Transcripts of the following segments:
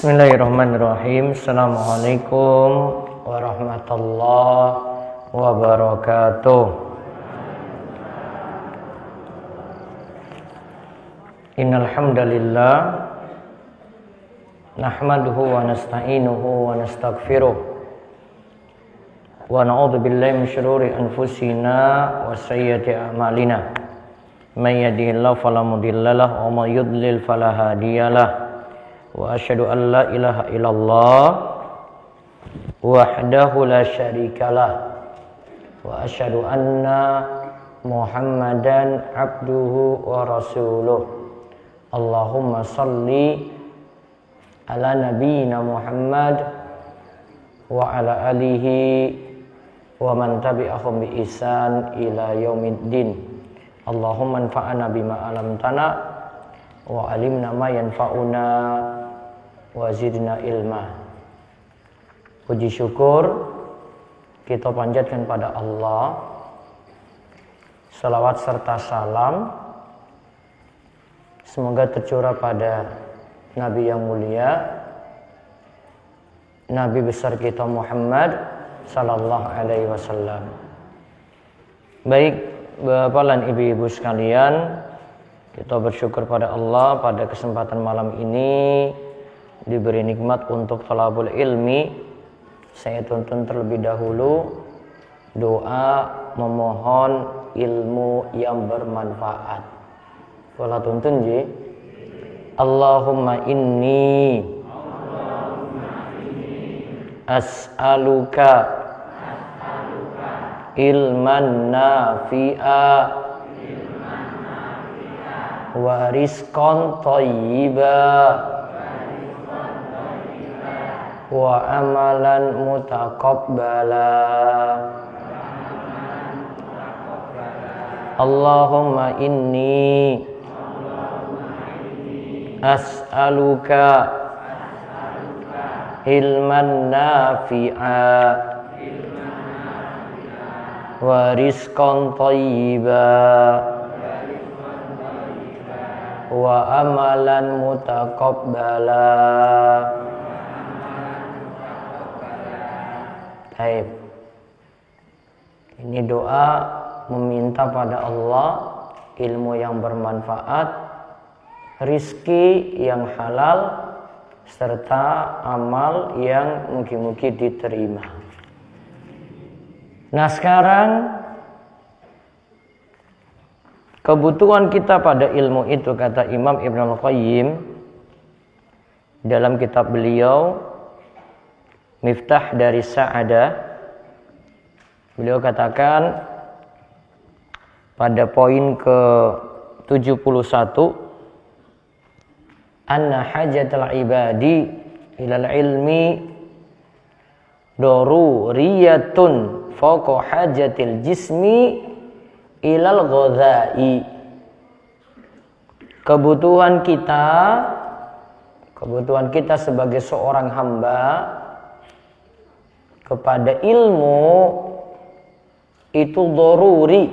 Bismillahirrahmanirrahim. Assalamualaikum warahmatullahi wabarakatuh. Innal hamdalillah nahmaduhu wa nasta'inuhu wa nastaghfiruh wa na'udzu billahi min shururi anfusina wa sayyiati a'malina. May yahdihillahu fala mudhillalah wa may yudlil fala hadiyalah. Wa asyhadu an la ilaha illallah wahdahu la syarikalah wa asyhadu anna Muhammadan abduhu wa rasuluh. Allahumma salli ala nabiyyina Muhammad wa ala alihi wa man tabi'ahum bi ihsan ila yaumiddin. Allahumma anfa'na bima 'allamtana wa 'allimna ma yanfa'una wa zidna ilma. Puji syukur kita panjatkan pada Allah. Salawat serta salam semoga tercurah pada Nabi yang mulia, Nabi besar kita Muhammad sallallahu alaihi wasallam. Baik Bapak dan Ibu-ibu sekalian, kita bersyukur pada Allah pada kesempatan malam ini diberi nikmat untuk thalabul ilmi. Saya tuntun terlebih dahulu doa memohon ilmu yang bermanfaat. Wala tuntun ji. Allahumma inni as'aluka ilman nafi'a wa rizqan thayyiba wa amalan mutaqabbala. Allahumma inni as'aluka ilman nafi'a wa rizqan thayyiba wa amalan mutaqabbala. Baik. Ini doa meminta pada Allah ilmu yang bermanfaat, rizki yang halal, serta amal yang mungkin-mungkin diterima. Nah sekarang kebutuhan kita pada ilmu itu, kata Imam Ibnul Qayyim dalam kitab beliau Miftah dari Sa'adah, beliau katakan pada poin ke-71, anna hajatal ibadi ilal ilmi daruriyatun fawqa hajatil jismi ilal ghadha'i. Kebutuhan kita sebagai seorang hamba kepada ilmu itu daruri,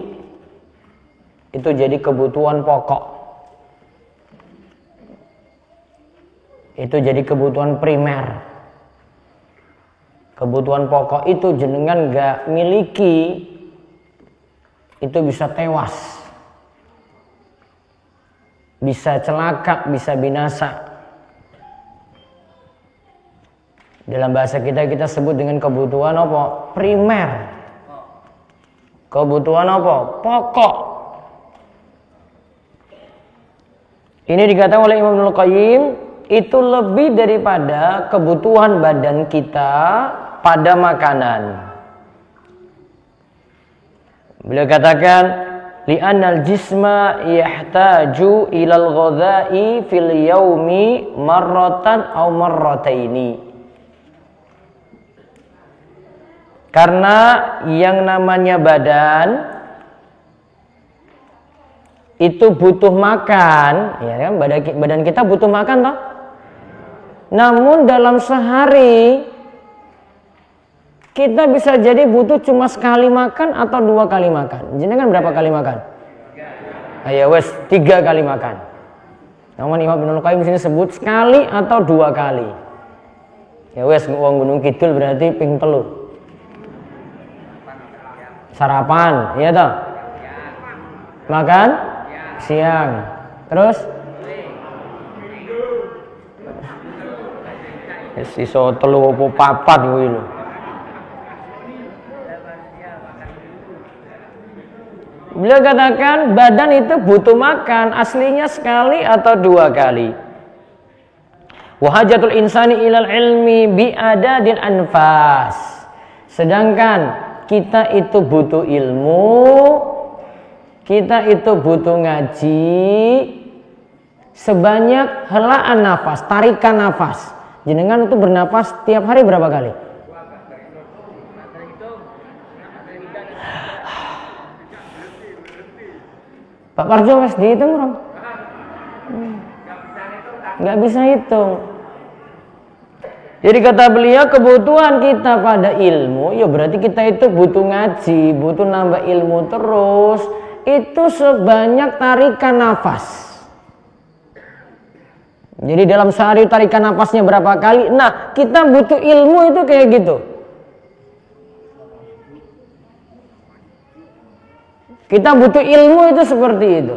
itu jadi kebutuhan pokok, itu jadi kebutuhan primer. Kebutuhan pokok itu jenengan gak miliki, itu bisa tewas, bisa celaka, bisa binasa. Dalam bahasa kita sebut dengan kebutuhan apa? Primer. Kebutuhan apa? Pokok. Ini dikatakan oleh Imam Ibnul Qayyim, itu lebih daripada kebutuhan badan kita pada makanan. Beliau katakan, li'annal jisma yahtaju ilal ghadha'i fil yaumi marratan aw marrataini. Karena yang namanya badan itu butuh makan, ya kan? Badan kita butuh makan toh. Namun dalam sehari kita bisa jadi butuh cuma sekali makan atau 2 kali makan. Jenengan berapa kali makan? Ayo wes 3 kali makan. Namun Imam Ibnul Qayyim di sini sebut sekali atau 2 kali. Ya wes wong Gunung Kidul berarti ping 3. Sarapan, iya toh? Makan siang. Terus iso 3 apa 4 kuwi lho. Beliau katakan badan itu butuh makan aslinya sekali atau 2 kali. Wahajatul insani ilal ilmi bi'adadil anfas. Sedangkan kita itu butuh ilmu, kita itu butuh ngaji sebanyak helaan nafas, tarikan nafas. Jenengan itu bernafas tiap hari berapa kali? Pak Parjo mas dihitung dong. Nggak bisa hitung. Jadi kata beliau kebutuhan kita pada ilmu, ya berarti kita itu butuh ngaji, butuh nambah ilmu terus. Itu sebanyak tarikan nafas. Jadi dalam sehari tarikan nafasnya berapa kali? Nah, kita butuh ilmu itu kayak gitu. Kita butuh ilmu itu seperti itu.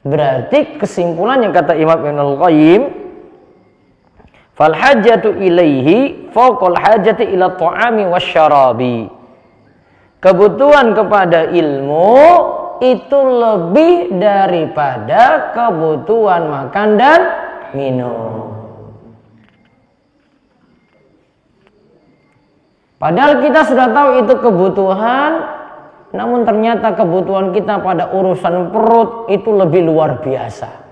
Berarti kesimpulan yang kata Imam Ibnul Qayyim, fal hajatu ilaihi fawqal hajati ila ta'ami wasyarabi. Kebutuhan kepada ilmu itu lebih daripada kebutuhan makan dan minum. Padahal kita sudah tahu itu kebutuhan, namun ternyata kebutuhan kita pada urusan perut itu lebih luar biasa.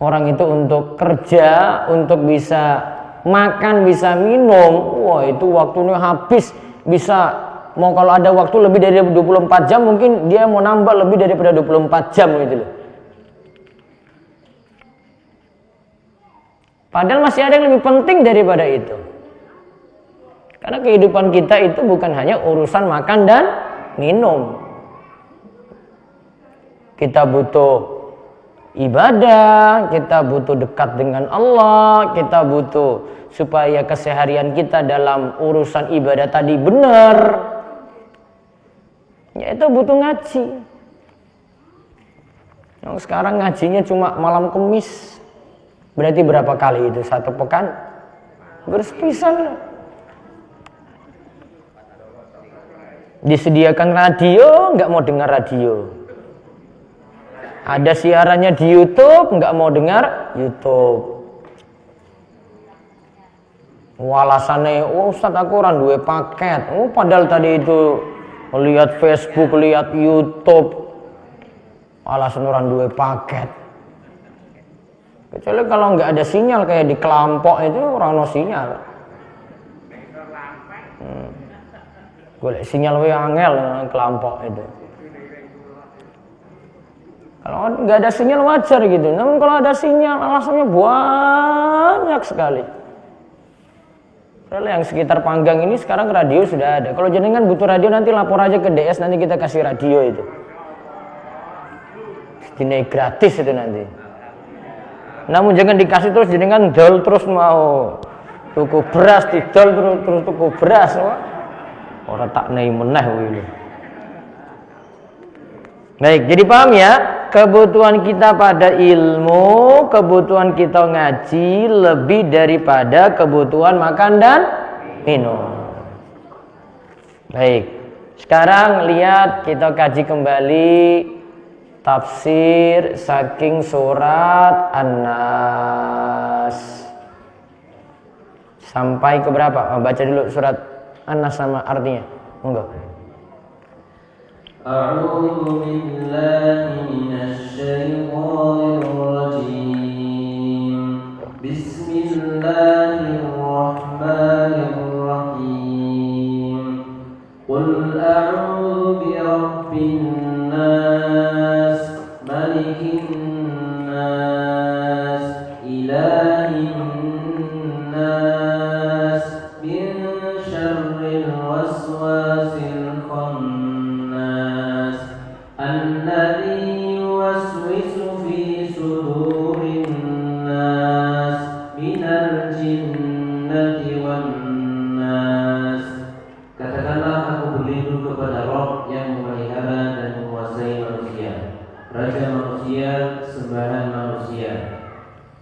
Orang itu untuk kerja, untuk bisa makan, bisa minum, wah itu waktunya habis. Bisa, mau kalau ada waktu lebih dari 24 jam, mungkin dia mau nambah lebih daripada 24 jam gitu loh. Padahal masih ada yang lebih penting daripada itu. Karena kehidupan kita itu bukan hanya urusan makan dan minum. Kita butuh ibadah, kita butuh dekat dengan Allah, kita butuh supaya keseharian kita dalam urusan ibadah tadi benar. Yaitu butuh ngaji. Yang sekarang ngajinya cuma malam Kemis. Berarti berapa kali itu? 1 pekan? Bersepisan. Disediakan radio, nggak mau dengar radio. Ada siarannya di YouTube, nggak mau dengar YouTube. Alasannya, Ustaz aku orang duwe paket. Padahal tadi itu lihat Facebook, lihat YouTube. Alasan orang duwe paket. Kecuali kalau nggak ada sinyal kayak di Kelampok itu orang no sinyal. Golek sinyal wae angel Kelampok itu. Kalau nggak ada sinyal wajar gitu. Namun kalau ada sinyal alasannya banyak sekali. Kalau yang sekitar Panggang ini sekarang radio sudah ada. Kalau jenengan butuh radio nanti lapor aja ke DS, nanti kita kasih radio itu. Ini gratis itu nanti. Namun jangan dikasih terus jenengan dol terus mau tuku beras, didol terus tuku beras. Orang tak naik meneh ini. Baik, jadi paham ya? Kebutuhan kita pada ilmu, kebutuhan kita ngaji lebih daripada kebutuhan makan dan minum. Baik, sekarang lihat kita kaji kembali tafsir saking surat An-Nas. Sampai ke berapa? Baca dulu surat An-Nas sama artinya. Monggo. أعوذ بالله من الشيطان الرجيم بسم الله الرحمن الرحيم قل أعوذ برب الناس ملك الناس إله الناس من شر الوسواس الذي يوسوس في صدور الناس raja manusia, sembahan manusia,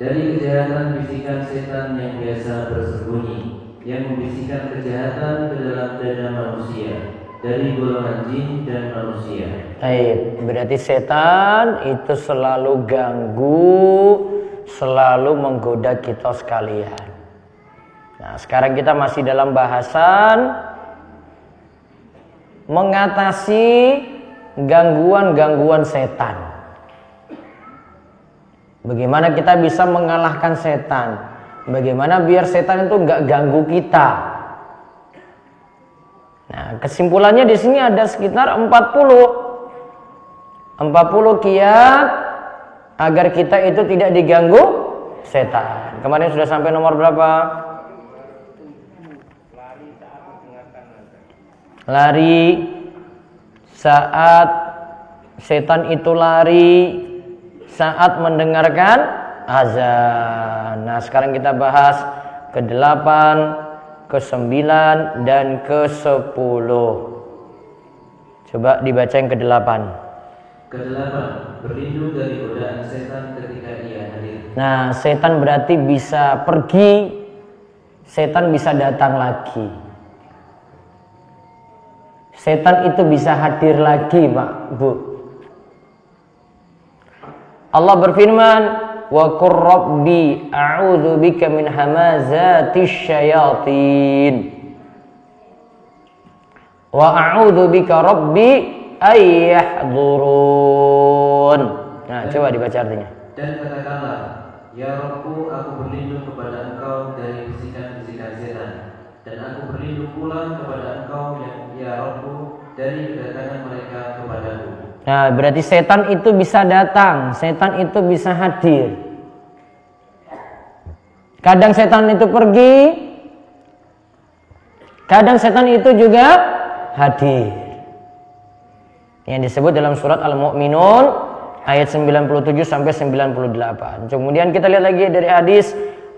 dari kejahatan bisikan setan yang biasa bersembunyi, yang membisikkan kejahatan ke dalam dada manusia, dari golongan jin dan manusia. Baik, berarti setan itu selalu ganggu, selalu menggoda kita sekalian. Nah, sekarang kita masih dalam bahasan mengatasi gangguan-gangguan setan. Bagaimana kita bisa mengalahkan setan? Bagaimana biar setan itu nggak ganggu kita? Nah, kesimpulannya di sini ada sekitar 40 kiat agar kita itu tidak diganggu setan. Kemarin sudah sampai nomor berapa? Lari saat setan itu lari saat mendengarkan azan. Nah, sekarang kita bahas ke-8, ke-9 dan ke-10. Coba dibaca yang ke-8. Ke-8, berlindung dari godaan setan ketika ia hadir. Nah, setan berarti bisa pergi, setan bisa datang lagi. Setan itu bisa hadir lagi, Pak, Bu. Allah berfirman, wa qur rabbi a'udzu bika min hamazatis syayatin. Wa a'udzu bika rabbi ay yahdurun. Nah, coba dibaca artinya. Dan katakanlah, ya Rabbku, aku berlindung kepada Engkau dari bisikan-bisikan setan, dan aku berlindung pula kepada Engkau ya Rabbku dari kedatangan mereka kepadaku. Nah, berarti setan itu bisa datang, setan itu bisa hadir. Kadang setan itu pergi, kadang setan itu juga hadir. Yang disebut dalam surat Al-Mu'minun ayat 97 sampai 98. Kemudian kita lihat lagi dari hadis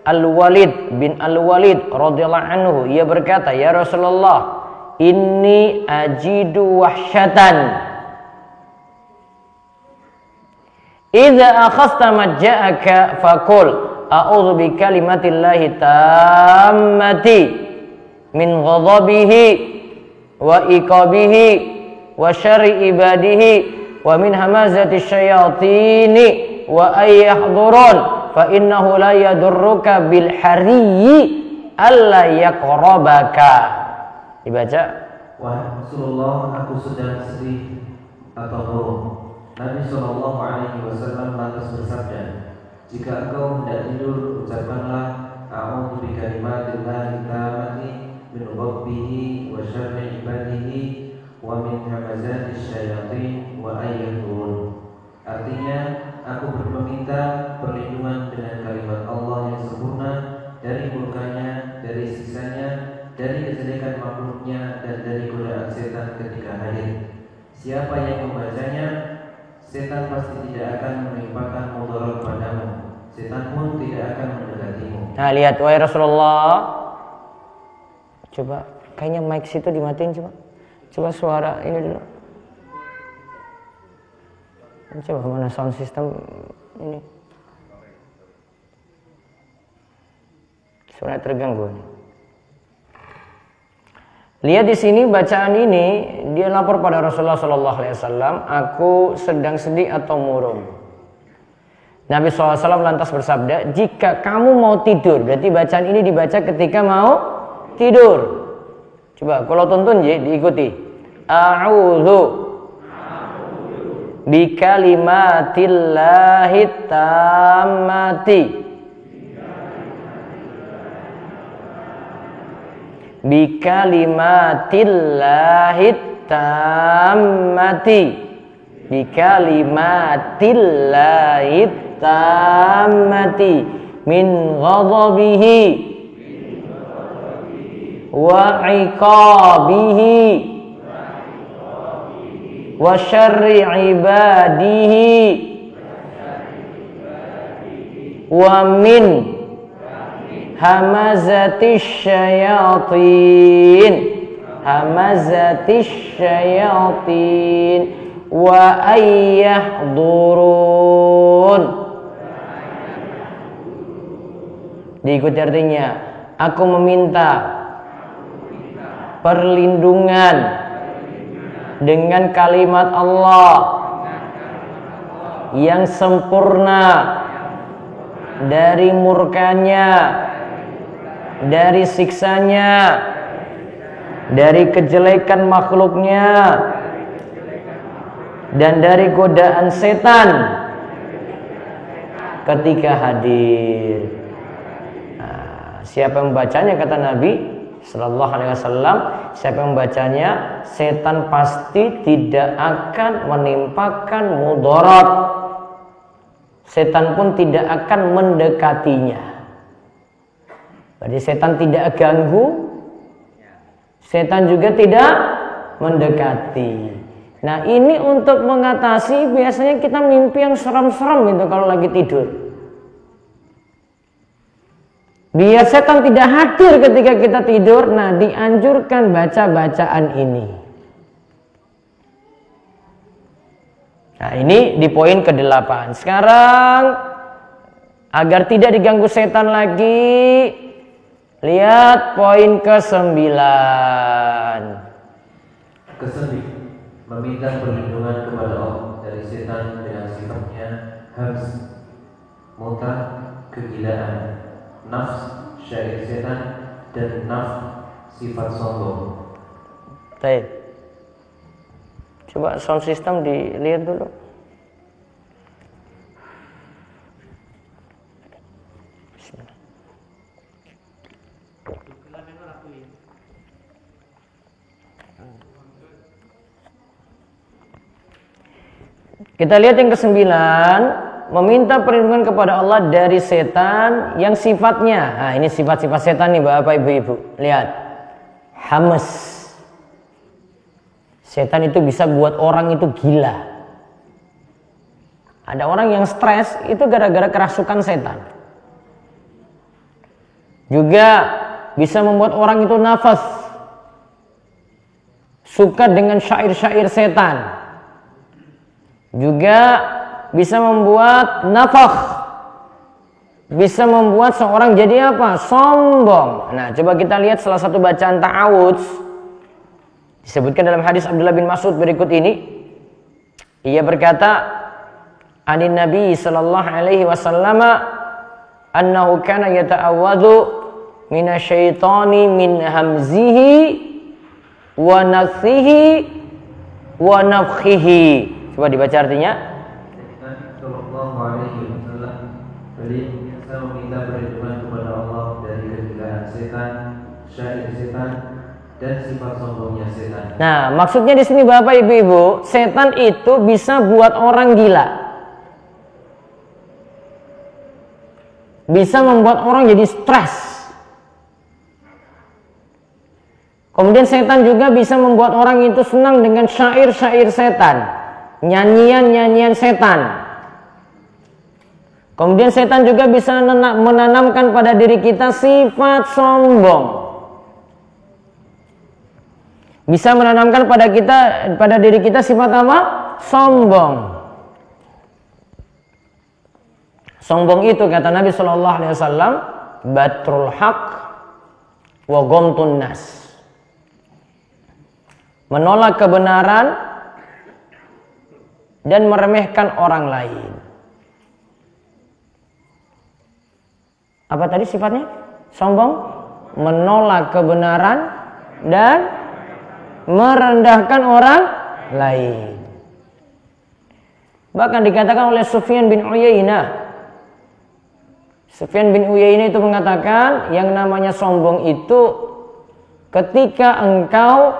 Al-Walid bin Al-Walid radhiyallahu anhu, ia berkata, "Ya Rasulullah, inni ajidu wahsyatan idza akhadta majja'aka faqul a'udzu bi kalimatillahi tammati min ghadabihi wa iqabihi wa syarri ibadihi wa min hamazati syayatini wa ay yahdurun fa innahu la yadurruka bil hariyyi alla yaqrabaka." Dibaca. Wahai Rasulullah, aku sedang sedih atau murung. Nabi SAW lantas bersabda, jika engkau hendak tidur, ucapkanlah a'udzu bi kalimatillahi tammati min ghadabihi wa syarri ibadihi wa min hamazati syayatin wa ayyadun. Artinya, aku meminta perlindungan dengan kalimat Allah yang sempurna dari murkanya, dari siksanya, dari kejelekan makhluknya, dan dari godaan setan ketika hadir. Siapa yang membacanya, setan pasti tidak akan menimpakan mudarat padamu. Setan pun tidak akan mendekatimu. Nah, lihat, wahai Rasulullah. Coba, kayaknya mic situ dimatiin coba. Coba suara ini dulu. Coba mana sound system ini. Suara terganggu nih. Lihat di sini bacaan ini, dia lapor pada Rasulullah SAW, aku sedang sedih atau murung. Nabi SAW lantas bersabda, jika kamu mau tidur, berarti bacaan ini dibaca ketika mau tidur. Coba kalau tonton diikuti. A'udzu bi kalimatillahi tammati bi kalimatillahi tammati bi kalimatillahi tammati min ghadabihi wa iqabihi wa syarri ibadihi wa min hamazatis syayatin wa ayyahdurun. Diikuti artinya, aku meminta perlindungan dengan kalimat Allah yang sempurna dari murkanya, dari siksanya, dari kejelekan makhluknya, dan dari godaan setan ketika hadir. Nah, siapa yang membacanya, kata Nabi Sallallahu Alaihi Wasallam, siapa yang membacanya, setan pasti tidak akan menimpakan mudarat. Setan pun tidak akan mendekatinya. Berarti setan tidak ganggu, setan juga tidak mendekati. Nah, ini untuk mengatasi biasanya kita mimpi yang serem-serem itu kalau lagi tidur. Biar setan tidak hadir ketika kita tidur, nah dianjurkan baca bacaan ini. Nah, ini di poin ke-8. Sekarang agar tidak diganggu setan lagi, lihat poin ke-9. Ke-9, meminta perlindungan kepada Allah dari setan dengan sifatnya habs, muta, kegilaan, nafs, syair setan, dan nafs, sifat sombong. Baik. Coba sound system dilihat dulu. Bismillah. Kita lihat yang ke-9, meminta perlindungan kepada Allah dari setan yang sifatnya. Nah, ini sifat-sifat setan nih Bapak Ibu-ibu. Lihat. Hamas. Setan itu bisa buat orang itu gila. Ada orang yang stres itu gara-gara kerasukan setan. Juga bisa membuat orang itu nafas, suka dengan syair-syair setan. Juga bisa membuat nafakh, bisa membuat seorang jadi apa? Sombong. Nah, coba kita lihat salah satu bacaan ta'awudz. Disebutkan dalam hadis Abdullah bin Mas'ud berikut ini. Ia berkata, anin Nabi sallallahu alaihi wasallam annahu kana yata'awwadhu minasyaitani min hamzihi wa nafthihi wa nafkhihi. Coba dibaca artinya. Sallallahu alaihi wasallam, beliau biasa meminta perlindungan kepada Allah dari kegilaan setan, syair setan, dan sifat sombongnya setan. Nah, maksudnya di sini Bapak Ibu-ibu, setan itu bisa buat orang gila. Bisa membuat orang jadi stres. Kemudian setan juga bisa membuat orang itu senang dengan syair-syair setan, nyanyian-nyanyian setan. Kemudian setan juga bisa menanamkan pada diri kita sifat sombong. Bisa menanamkan pada diri kita sifat apa? Sombong. Sombong itu kata Nabi Shallallahu Alaihi Wasallam, batrul haq wa ghamtun nas. Menolak kebenaran dan meremehkan orang lain. Apa tadi sifatnya? Sombong, menolak kebenaran dan merendahkan orang lain. Bahkan dikatakan oleh Sufyan bin Uyainah. Sufyan bin Uyainah itu mengatakan yang namanya sombong itu ketika engkau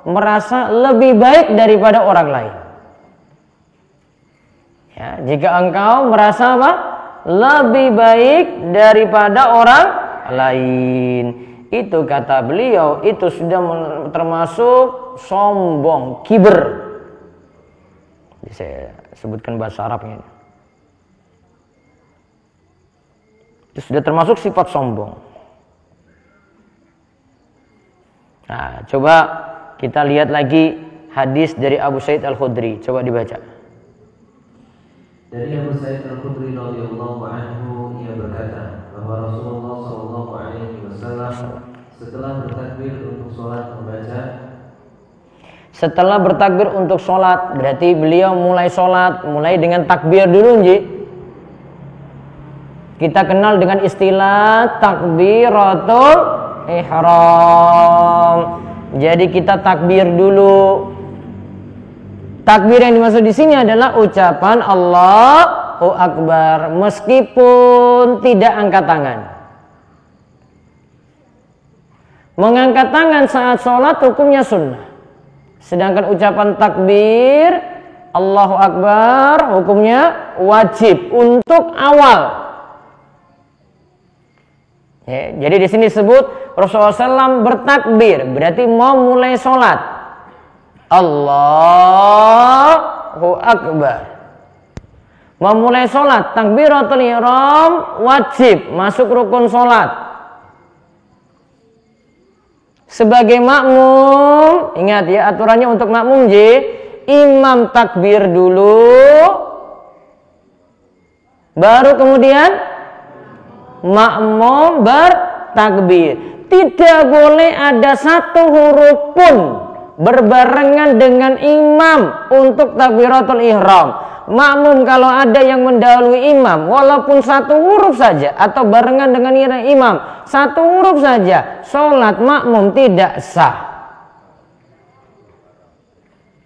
merasa lebih baik daripada orang lain. Ya, jika engkau merasa apa? Lebih baik daripada orang lain. Itu kata beliau, itu sudah termasuk sombong, kiber. Saya sebutkan bahasa Arabnya. Itu sudah termasuk sifat sombong. Nah, coba kita lihat lagi hadis dari Abu Sa'id Al-Khudri. Coba dibaca. Dari Abu Sa'id Al-Khudri radhiyallahu anhu, ia berkata bahwa Rasulullah sallallahu alaihi wasallam setelah bertakbir untuk sholat membaca. Setelah bertakbir untuk sholat, berarti beliau mulai sholat, mulai dengan takbir dulu, Nji. Kita kenal dengan istilah takbiratul ihram. Jadi kita takbir dulu. Takbir yang dimaksud di sini adalah ucapan Allahu Akbar, meskipun tidak angkat tangan. Mengangkat tangan saat sholat hukumnya sunnah. Sedangkan ucapan takbir Allahu Akbar hukumnya wajib untuk awal. Ya, jadi di sini disebut Rasulullah SAW bertakbir, berarti mau mulai sholat. Allahu Akbar. Mau mulai sholat, takbiratul ihram wajib, masuk rukun sholat. Sebagai makmum, ingat ya aturannya untuk makmum, imam takbir dulu, baru kemudian makmum bertakbir. Tidak boleh ada satu huruf pun berbarengan dengan imam untuk takbiratul ihram. Makmum kalau ada yang mendahului imam, walaupun satu huruf saja atau barengan dengan imam, satu huruf saja, sholat makmum tidak sah.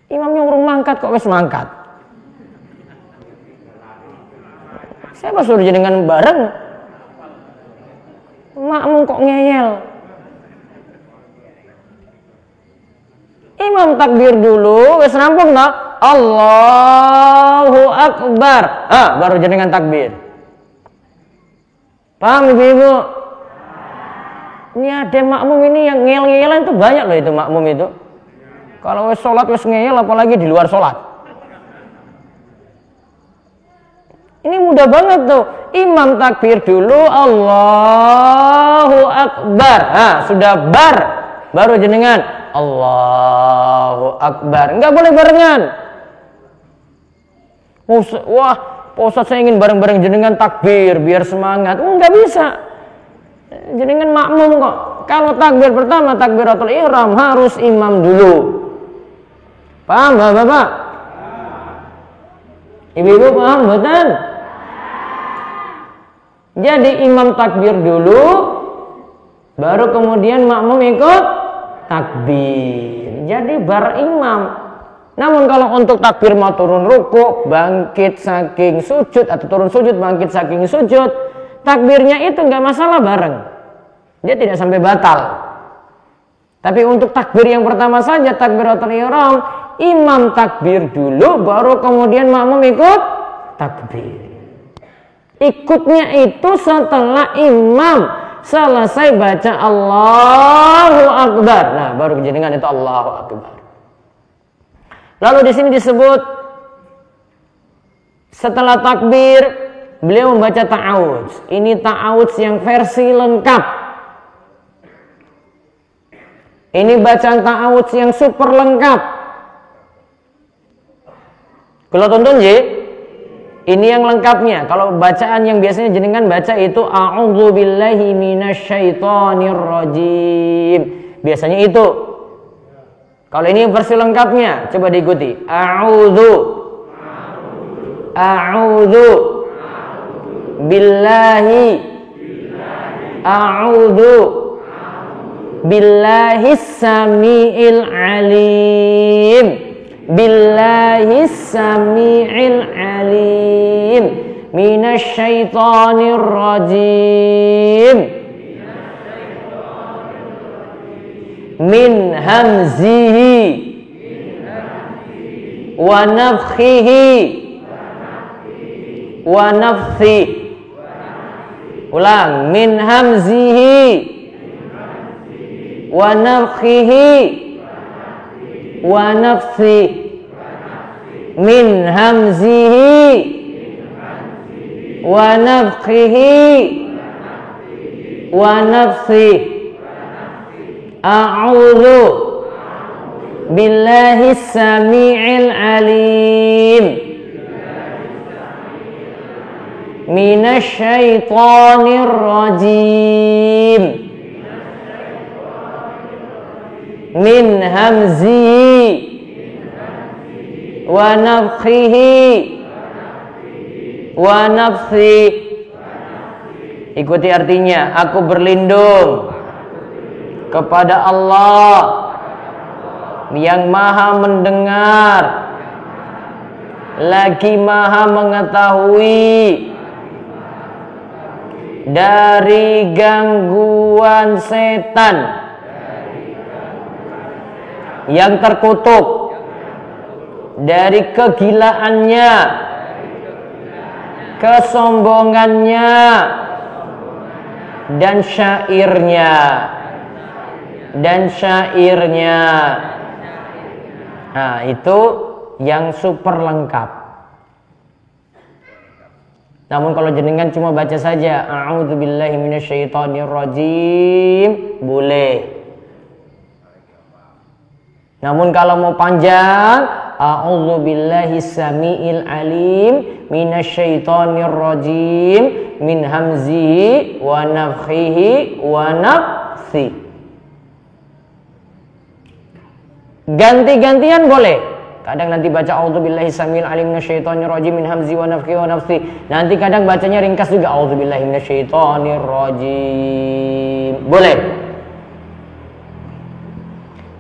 Imamnya urung mangkat kok wis mangkat. Siapa suruh jenengan bareng? Makmum kok ngeyel. Imam takbir dulu, wis rampung tak? Allahu Akbar. Baru jenengan takbir. Paham ibu-ibu? Ini ada makmum ini yang ngeyel-ngeyelan itu banyak loh itu makmum itu. Kalau wis sholat wis ngeyel, apalagi di luar sholat. Ini mudah banget tuh. Imam takbir dulu, Allahu Akbar. Sudah bar, baru jenengan Allahu Akbar. Enggak boleh barengan. Wah, Pak Ustadz saya ingin bareng-bareng jenengan takbir biar semangat. Enggak bisa. Jenengan makmum kok. Kalau takbir pertama takbiratul ihram harus imam dulu. Paham Bapak? Ibu-ibu paham betul? Jadi imam takbir dulu, baru kemudian makmum ikut takbir. Jadi bar imam. Namun kalau untuk takbir mau turun ruku, bangkit saking sujud atau turun sujud, bangkit saking sujud, takbirnya itu nggak masalah bareng. Dia tidak sampai batal. Tapi untuk takbir yang pertama saja, takbiratul ihram, imam takbir dulu, baru kemudian makmum ikut takbir. Ikutnya itu setelah imam selesai baca Allahu Akbar. Nah, baru jenengan itu Allahu Akbar. Lalu di sini disebut setelah takbir beliau membaca ta'awudz. Ini ta'awudz yang versi lengkap. Ini bacaan ta'awudz yang super lengkap. Kalau tonton ini yang lengkapnya. Kalau bacaan yang biasanya jenengan baca itu a'udzubillahi minasyaitonirrajim. Biasanya itu. Kalau ini versi lengkapnya, coba diikuti. A'udzu billahi a'udzu billahis samiil alim. Billahis samiil alim minasyaitonir rajim min hamzihi wa nafthihi wa nafthi. Ulang, min hamzihi wa nafthihi wa nafthi. Min hamzihi wa nafthihi wa nafthi. A'udzu Billahis sami'il alim minasyaitonir rajim min hamzihi wa nafthihi wa nafsi. Ikuti artinya, aku berlindung kepada Allah yang maha mendengar lagi maha mengetahui dari gangguan setan yang terkutuk, dari kegilaannya, kesombongannya, dan syairnya. Nah, itu yang super lengkap. Namun kalau jenengan cuma baca saja a'udzubillahi minasyaitonirrajim, boleh. Namun kalau mau panjang, a'udzubillahi samiil alim minasyaitonirrajim min hamzihi wa nafthihi wa nafsi. Ganti-gantian boleh. Kadang nanti baca a'udzubillahi samiil alim minasyaitonirrajim min hamzihi wa nafthihi wa nafsi. Nanti kadang bacanya ringkas juga a'udzubillahi minasyaitonirrajim. Boleh.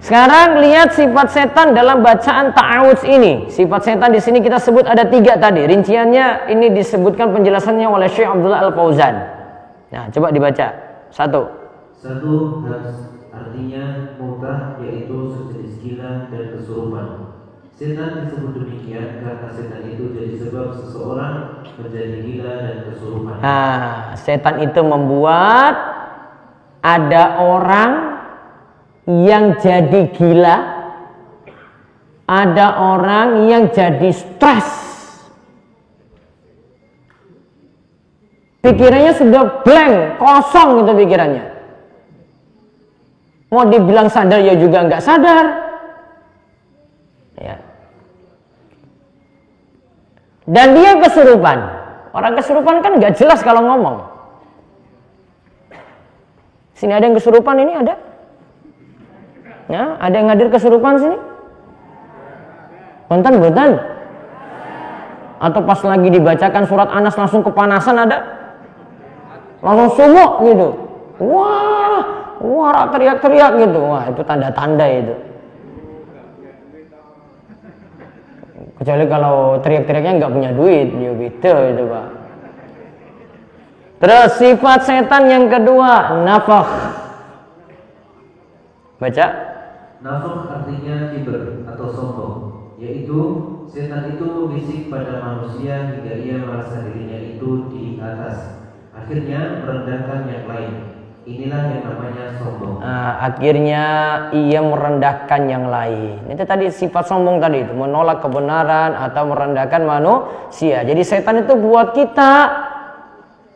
Sekarang lihat sifat setan dalam bacaan ta'awudz ini. Sifat setan di sini kita sebut ada 3 tadi. Rinciannya ini disebutkan penjelasannya oleh Syekh Abdullah Al-Fauzan. Nah, coba dibaca. 1. Artinya mubah, yaitu sejenis gila dan kesurupan. Setan disebut demikian karena setan itu jadi sebab seseorang menjadi gila dan kesurupan. Nah, setan itu membuat ada orang yang jadi gila, ada orang yang jadi stres. Pikirannya sudah blank, kosong itu pikirannya. Mau dibilang sadar ya juga nggak sadar. Ya. Dan dia kesurupan. Orang kesurupan kan nggak jelas kalau ngomong. Sini ada yang kesurupan, ini ada? Ya, ada yang hadir kesurupan sini? Punten. Atau pas lagi dibacakan surat Anas langsung kepanasan ada? Langsung sumuk gitu. Wah, teriak-teriak gitu. Wah, itu tanda-tanda itu. Kecuali kalau teriak-teriaknya nggak punya duit, ya gitu itu, Pak. Terus sifat setan yang kedua, nafakh. Baca. Nafakh artinya kiber atau sombong, yaitu setan itu membisik pada manusia hingga ia merasa dirinya itu di atas, akhirnya merendahkan yang lain. Inilah yang namanya sombong. Akhirnya ia merendahkan yang lain. Itu tadi sifat sombong tadi itu, menolak kebenaran atau merendahkan manusia. Jadi setan itu buat kita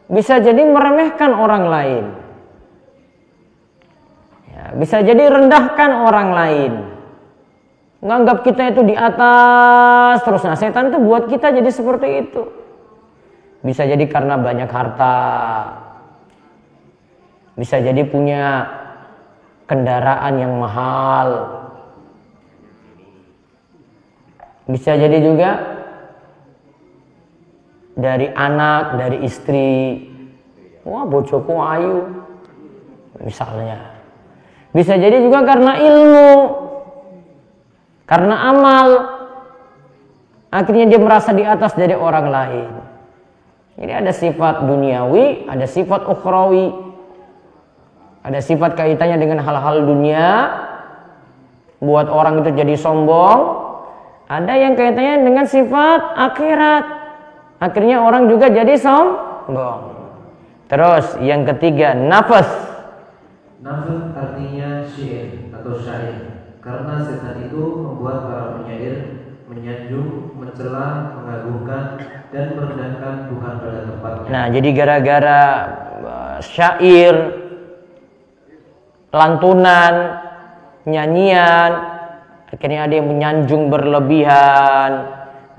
bisa jadi meremehkan orang lain. Ya, bisa jadi rendahkan orang lain. Menganggap kita itu di atas terus. Nah, setan itu buat kita jadi seperti itu. Bisa jadi karena banyak harta. Bisa jadi punya kendaraan yang mahal. Bisa jadi juga dari anak, dari istri. Wah, bojoku ayu. Misalnya. Bisa jadi juga karena ilmu. Karena amal. Akhirnya dia merasa di atas dari orang lain. Jadi ada sifat duniawi, ada sifat ukhrawi. Ada sifat kaitannya dengan hal-hal dunia, buat orang itu jadi sombong. Ada yang kaitannya dengan sifat akhirat, akhirnya orang juga jadi sombong. Terus yang ketiga, nafas. Nafas artinya syair atau syair, karena setan itu membuat para penyair menyanjung, mencela, mengagungkan, dan merendahkan bukan pada tempatnya. Nah, jadi gara-gara syair, lantunan, nyanyian, Akhirnya ada yang menyanjung berlebihan,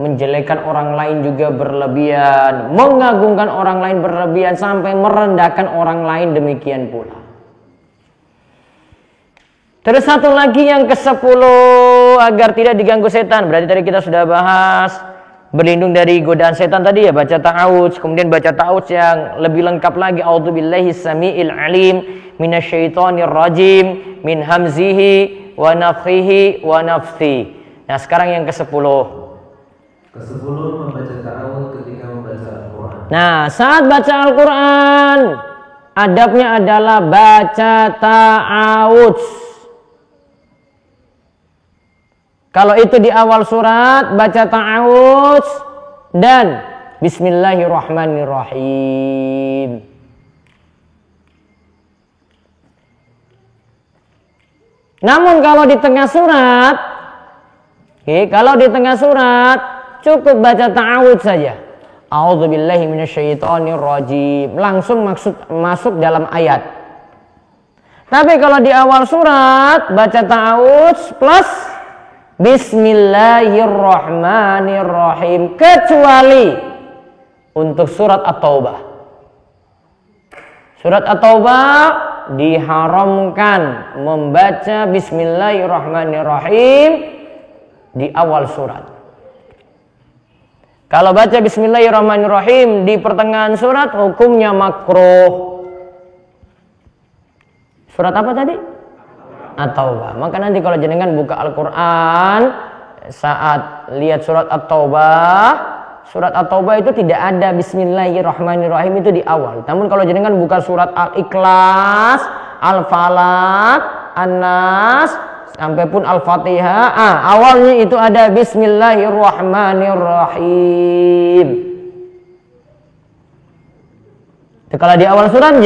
menjelekkan orang lain juga berlebihan, mengagungkan orang lain berlebihan, sampai merendahkan orang lain demikian pula. Terus satu lagi yang ke-10, agar tidak diganggu setan. Berarti tadi kita sudah bahas berlindung dari godaan setan tadi ya, baca ta'awudz. Kemudian baca ta'awudz yang lebih lengkap lagi, a'udzubillahi samiil alim minasyaitonir rajim min hamzihi wa nafthihi wa nafthi. Nah, sekarang yang ke-10. Ke-10 membaca ta'awudz ketika membaca Al-Qur'an. Nah, saat baca Al-Qur'an, adabnya adalah baca ta'awudz. Kalau itu di awal surat, baca ta'awudz dan bismillahirrahmanirrahim. Namun kalau di tengah surat, cukup baca ta'awudz saja. A'udzubillahi minasyaitonirrajim. Langsung masuk dalam ayat. Tapi kalau di awal surat, baca ta'awudz plus bismillahirrahmanirrahim. Kecuali untuk surat At-Taubah. Surat At-Taubah diharamkan membaca bismillahirrahmanirrahim di awal surat. Kalau baca bismillahirrahmanirrahim di pertengahan surat, hukumnya makruh. Surat apa tadi? At-Taubah. Maka nanti kalau jenengan buka Al-Quran, saat lihat surat At-Taubah itu tidak ada bismillahirrahmanirrahim itu di awal. Namun kalau jenengan buka surat Al-Ikhlas, Al-Falaq, An-Nas, sampai pun Al-Fatihah, awalnya itu ada bismillahirrahmanirrahim. Itu kalau di awal surat,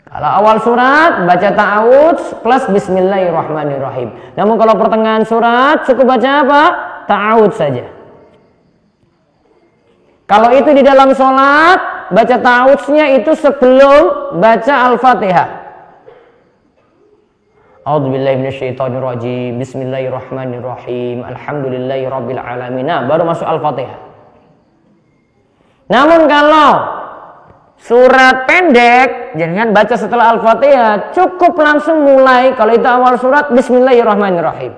kalau awal surat baca ta'awudz plus bismillahirrahmanirrahim. Namun kalau pertengahan surat cukup baca apa? Ta'awudz saja. Kalau itu di dalam sholat, baca ta'awudznya itu sebelum baca Al-Fatihah. A'udzubillahi minasyaitonirrajim. Bismillahirrahmanirrahim. Alhamdulillahirabbil alamin. Nah, baru masuk Al-Fatihah. Namun kalau surat pendek, jangan baca setelah Al-Fatihah, cukup langsung mulai. Kalau itu awal surat, bismillahirrahmanirrahim.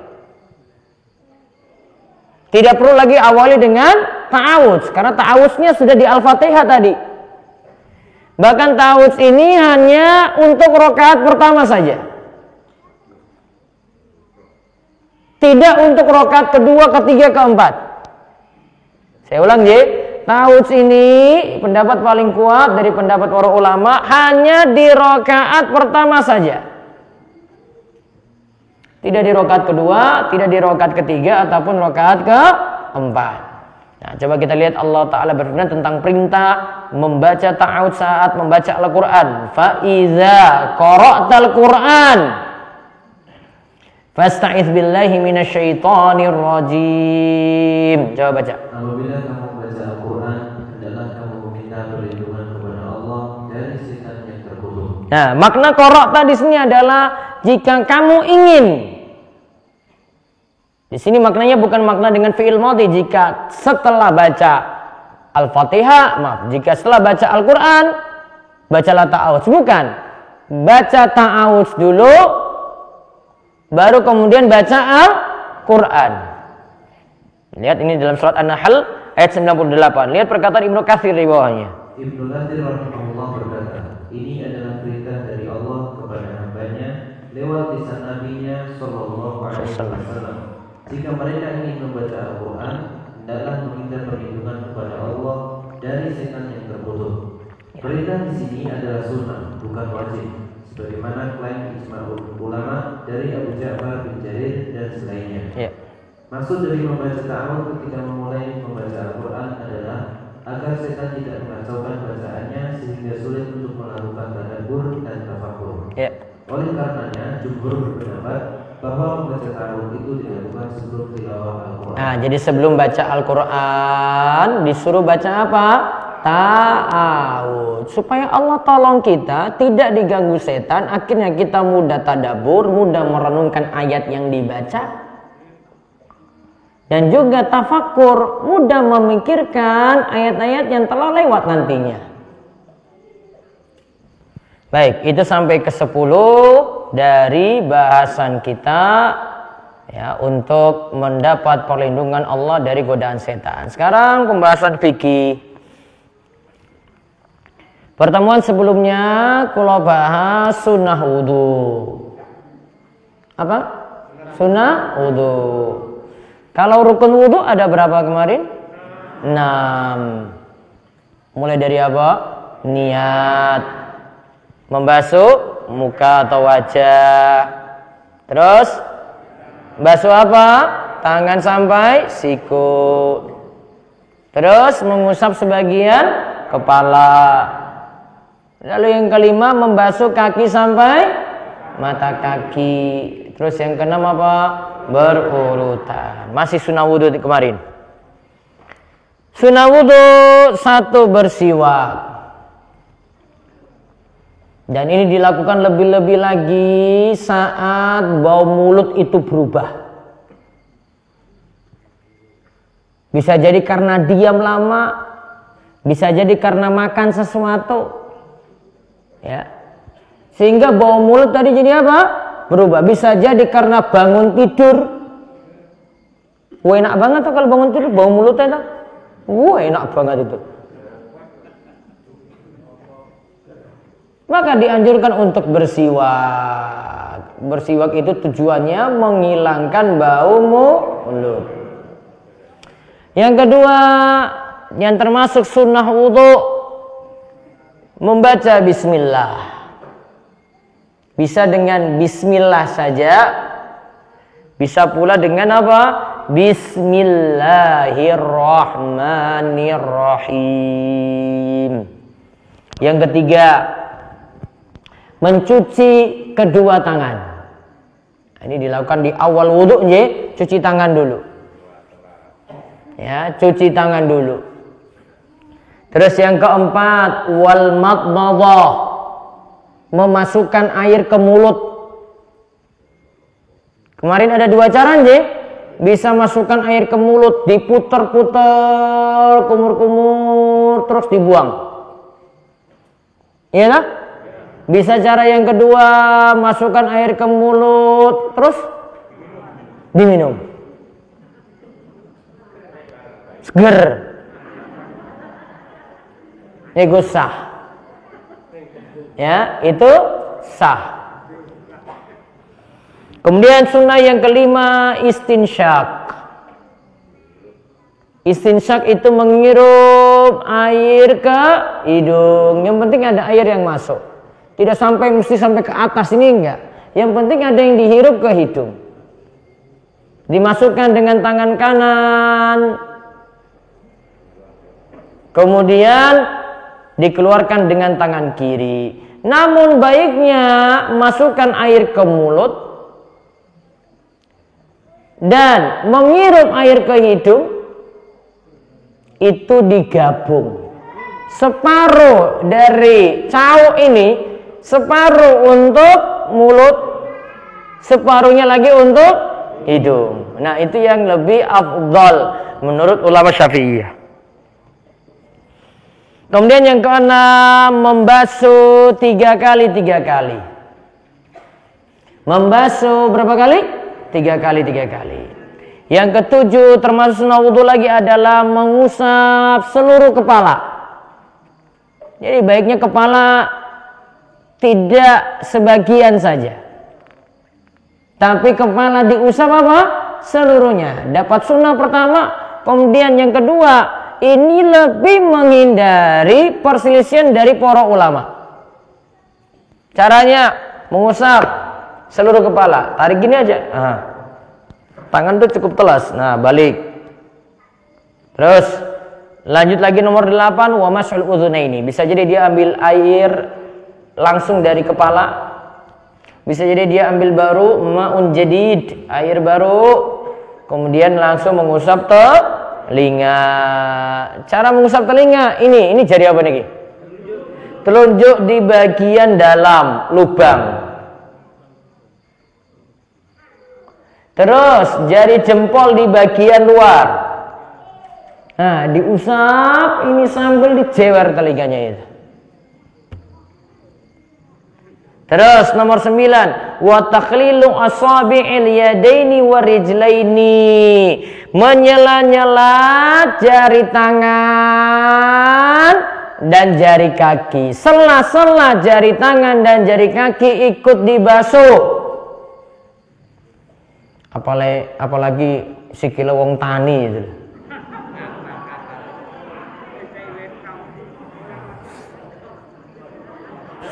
Tidak perlu lagi awali dengan ta'awudz, karena ta'awudznya sudah di Al-Fatihah tadi. Bahkan ta'awudz ini hanya untuk rakaat pertama saja. Tidak untuk rakaat kedua, ketiga, keempat. Saya ulang, ta'awudz ini pendapat paling kuat dari pendapat para ulama hanya di rakaat pertama saja. Tidak di rakaat kedua, tidak di rakaat ketiga ataupun rakaat keempat. Nah, coba kita lihat Allah Ta'ala berfirman tentang perintah membaca ta'awudz saat membaca Al-Quran. Fa iza qara'tal Quran fasta'iz billahi minasyaitonir rajim. Coba baca. Apabila kamu baca Al-Quran, hendaklah kamu meminta perlindungan kepada Allah dari setan yang terkutuk. Nah, makna qara'ta di sini adalah jika kamu ingin. Di sini maknanya bukan makna dengan fi'il madhi, jika setelah baca Al-Fatihah, jika setelah baca Al-Quran, bacalah ta'awudz. Bukan. Baca ta'awudz dulu, baru kemudian baca Al-Quran. Lihat ini dalam surat An-Nahl ayat 98. Lihat perkataan Ibnu Katsir di bawahnya. Ibnu Katsir rahimahullah berkata, ini adalah perintah dari Allah kepada hambanya lewat lisan nabinya sallallahu alaihi wasallam. Jika mereka ingin membaca Al-Quran, hendaklah meminta perlindungan kepada Allah dari setan yang terkutuk. Perintah di sini adalah sunnah, bukan wajib, sebagaimana klaim ijma'ul ulama dari Abu Ja'far bin Jarir dan selainnya. Maksud dari membaca ta'awudz ketika memulai membaca Al-Quran adalah agar setan tidak mengacaukan bacaannya sehingga sulit untuk melakukan tadabbur dan tafakkur. Oleh karenanya, jumhur berpendapat bahwa membaca ta'awudz itu dilakukan sebelum tilawah Al-Quran. Nah, jadi sebelum baca Al-Quran disuruh baca apa? ta'awud. Supaya Allah tolong kita tidak diganggu setan, akhirnya kita mudah tadabbur, mudah merenungkan ayat yang dibaca, dan juga tafakkur, mudah memikirkan ayat-ayat yang telah lewat nantinya. Baik, itu sampai ke 10 dari bahasan kita ya, untuk mendapat perlindungan Allah dari godaan setan. Sekarang pembahasan fikih. Pertemuan sebelumnya kula bahas sunnah wudu. Apa? Sunnah wudu. Kalau rukun wudu ada berapa kemarin? 6. Mulai dari apa? Niat, membasuh muka atau wajah. Terus basuh apa? Tangan sampai siku. Terus mengusap sebagian kepala. Lalu yang kelima membasuh kaki sampai mata kaki. Terus yang keenam apa? Berurutan. Masih sunnah wudu kemarin. Sunnah wudu 1 bersiwak. Dan ini dilakukan lebih-lebih lagi saat bau mulut itu berubah. Bisa jadi karena diam lama, bisa jadi karena makan sesuatu. Ya. Sehingga bau mulut tadi jadi apa? Berubah. Bisa jadi karena bangun tidur. Wah, enak banget tuh kalau bangun tidur bau mulutnya tuh. Wah, enak banget itu. Maka dianjurkan untuk bersiwak. Bersiwak itu tujuannya menghilangkan bau mulut. Yang kedua, yang termasuk sunnah wudu, membaca bismillah. Bisa dengan bismillah saja, bisa pula dengan apa? Bismillahirrahmanirrahim. Yang ketiga, mencuci kedua tangan. Ini dilakukan di awal wudu, cuci tangan dulu. Ya, cuci tangan dulu. Terus yang keempat, wal madmadah, memasukkan air ke mulut. Kemarin ada 2 cara, bisa masukkan air ke mulut, diputar-putar, kumur-kumur, terus dibuang. Iya lah? Bisa cara yang kedua, masukkan air ke mulut, terus diminum. Seger. Itu sah. Ya, itu sah. Kemudian sunnah yang kelima, istinsyak. Istinsyak itu menghirup air ke hidung. Yang penting ada air yang masuk. Tidak mesti sampai ke atas, ini enggak. Yang penting ada yang dihirup ke hidung. Dimasukkan dengan tangan kanan. Kemudian dikeluarkan dengan tangan kiri. Namun baiknya masukkan air ke mulut dan menghirup air ke hidung itu digabung. Separuh dari cau ini, separuh untuk mulut, separuhnya lagi untuk hidung. Nah, itu yang lebih afdal menurut ulama Syafi'iyah. Kemudian yang keenam, membasuh 3 kali. Membasuh berapa kali? 3 kali. Yang ketujuh termasuk sunnah wudu lagi adalah mengusap seluruh kepala. Jadi baiknya kepala tidak sebagian saja, tapi kepala diusap apa? Seluruhnya. Dapat sunnah pertama. Kemudian yang kedua, ini lebih menghindari perselisihan dari para ulama. Caranya mengusap seluruh kepala. Tarik gini aja. Tangan tuh cukup telas. Nah, balik. Terus lanjut lagi nomor 8, wa mashul udhunaini. Bisa jadi dia ambil air langsung dari kepala. Bisa jadi dia ambil baru ma'un jadid, air baru, kemudian langsung mengusap telinga. Cara mengusap telinga ini jari apa nih? Telunjuk di bagian dalam lubang. Terus jari jempol di bagian luar. Nah, diusap ini sambil dijewer telinganya itu. Terus nomor 9, wa takhlilu asabi'il yadaini wa rijlaini. Menyela-nyela jari tangan dan jari kaki. Sela-sela jari tangan dan jari kaki ikut dibasuh. Apalagi sikile wong tani itu.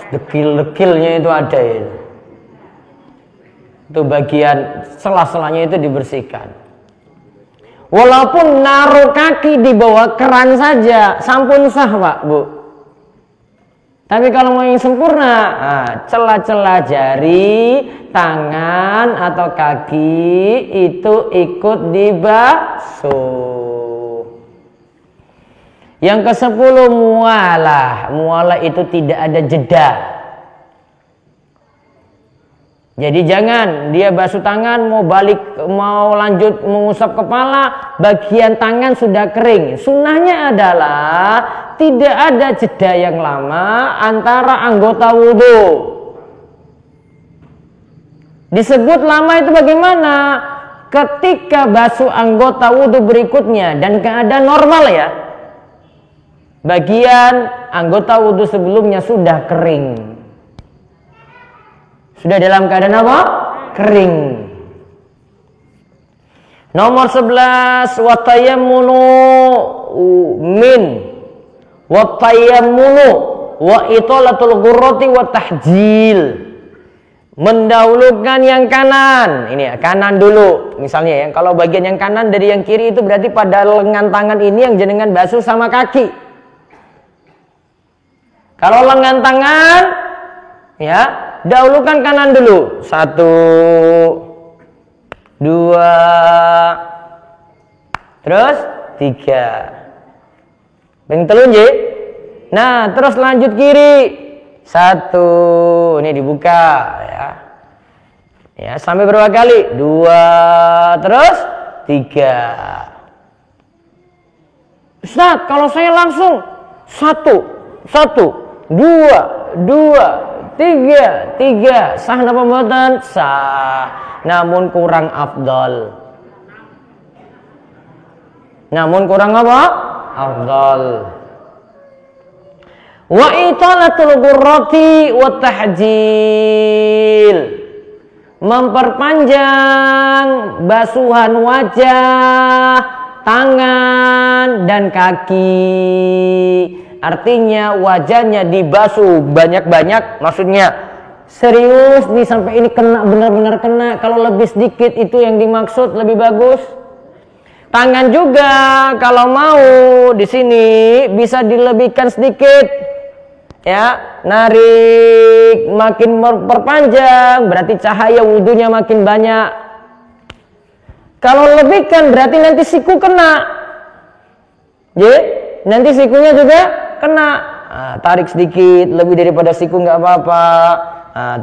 Dekil-dekilnya itu ada itu. Itu bagian sela-selanya itu dibersihkan. Walaupun naruh kaki di bawah keran saja, sampun sah Pak, Bu. Tapi kalau mau yang sempurna, celah-celah jari, tangan atau kaki itu ikut dibasuh. Yang ke-10 mualah. Mualah itu tidak ada jeda. Jadi jangan dia basuh tangan mau lanjut mengusap kepala, bagian tangan sudah kering. Sunnahnya adalah tidak ada jeda yang lama antara anggota wudhu. Disebut lama itu bagaimana? Ketika basuh anggota wudhu berikutnya dan keadaan normal ya. Bagian anggota wudhu sebelumnya sudah kering. Sudah dalam keadaan apa? Kering. Nomor 11, watayammunu wa itolatul ghurrati wa tahjil. Mendahulukan yang kanan. Ini ya, kanan dulu. Misalnya ya, kalau bagian yang kanan dari yang kiri itu berarti pada lengan tangan ini yang jenengan basuh sama kaki. Kalau lengan tangan, ya, dahulukan kanan dulu. 1, 2, terus 3. Ping telunjuk. Nah, terus lanjut kiri. 1, ini dibuka, ya. Ya, sampai berapa kali? 2, terus 3. Ustaz, kalau saya langsung 1, 2, 3, sah napa mboten? Sah, namun kurang afdal. Namun kurang apa? Afdal. Wa italatul ghurrati wa tahjil. Memperpanjang basuhan wajah, tangan dan kaki. Artinya wajahnya dibasuh banyak-banyak, maksudnya serius nih sampai ini kena, benar-benar kena. Kalau lebih sedikit itu yang dimaksud lebih bagus. Tangan juga kalau mau di sini bisa dilebihkan sedikit. Ya, narik makin perpanjang berarti cahaya wudhunya makin banyak. Kalau lebihkan berarti nanti siku kena. Nanti sikunya juga kena. Tarik sedikit lebih daripada siku nggak apa-apa.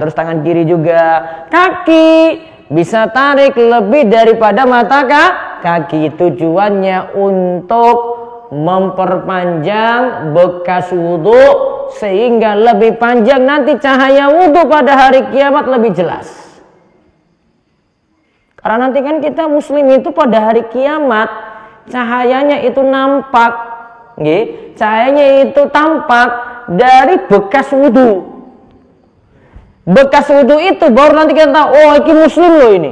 Terus tangan kiri juga. Kaki bisa tarik lebih daripada mata kaki. Tujuannya untuk memperpanjang bekas wudhu sehingga lebih panjang nanti cahaya wudhu pada hari kiamat lebih jelas. Karena nanti kan kita muslim itu pada hari kiamat cahayanya itu nampak. Cahayanya itu tampak dari bekas wudhu. Bekas wudhu itu baru nanti kita tahu, oh ini muslim loh ini.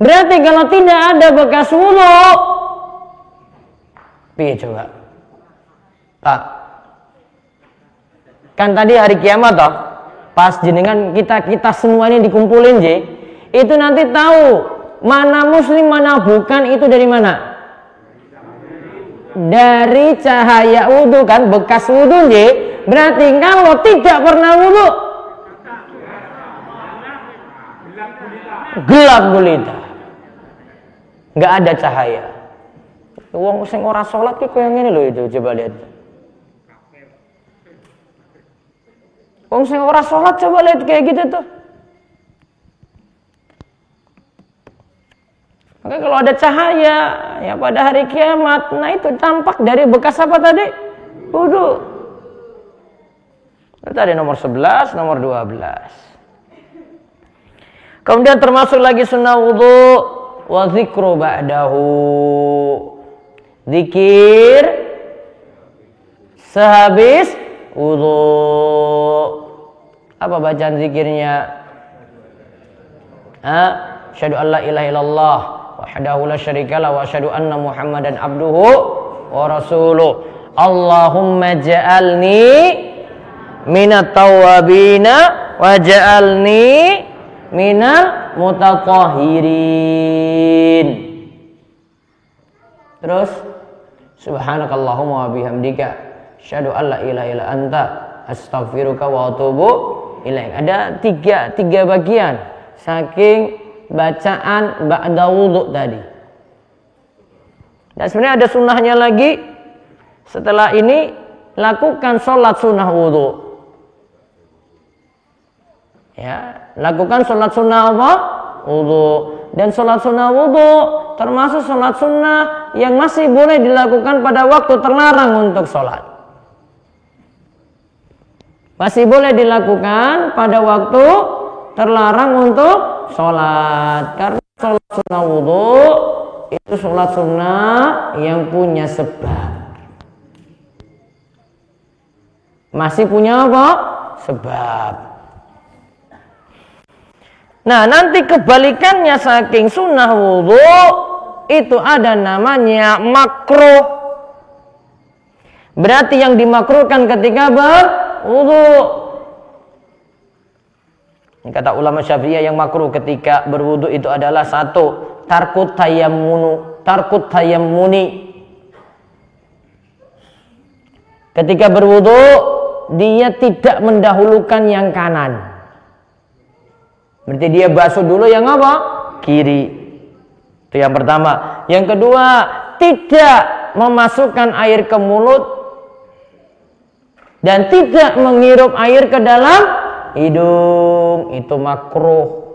Berarti kalau tidak ada bekas wudhu, piye coba? Pak, kan tadi hari kiamat toh, pas jenengan kita semua ini dikumpulin itu nanti tahu mana muslim mana bukan itu dari mana? Dari cahaya wudhu kan, bekas wudhu berarti kalau tidak pernah wudhu gelap gulita. nggak ada cahaya. Wong sing ora sholat ki koyo ngene lho itu, coba lihat. Wong sing ora sholat coba lihat kayak gitu tuh. Maka kalau ada cahaya ya pada hari kiamat, nah itu tampak dari bekas apa tadi? Wudu. Tadi nomor 11, nomor 12. Kemudian termasuk lagi sunnah wudu wa zikru ba'dahu. Zikir sehabis wudu. Apa bacaan zikirnya? Asyhadu an la ilaha illallah wahdahu la syarikalah wa asyhadu anna Muhammadan abduhu wa rasuluh. Allahumma ja'alni minat tawwabina wa ja'alni minal mutatahhirin. Terus subhanakallahumma wa bihamdika asyhadu an la ilaha illa anta astaghfiruka wa atubu ilaik. Ada tiga bagian saking bacaan ba'da wudu tadi. Dan sebenarnya ada sunnahnya lagi. Setelah ini lakukan sholat sunnah wudu. Ya, lakukan sholat sunnah apa? Wudu. Dan sholat sunnah wudu termasuk sholat sunnah yang masih boleh dilakukan pada waktu terlarang untuk sholat. Masih boleh dilakukan pada waktu terlarang untuk sholat. Karena sholat sunnah wudu itu sholat sunnah yang punya sebab. Masih punya apa? Sebab. Nah, nanti kebalikannya saking sunnah wudu itu ada namanya makruh. Berarti yang dimakruhkan ketika berwudu. Kata ulama Syafi'iyah yang makruh ketika berwudu itu adalah satu, tarkut tayammuni. Ketika berwudu dia tidak mendahulukan yang kanan. Berarti dia basuh dulu yang apa? Kiri. Itu yang pertama. Yang kedua, tidak memasukkan air ke mulut dan tidak menghirup air ke dalam hidung. Itu makruh.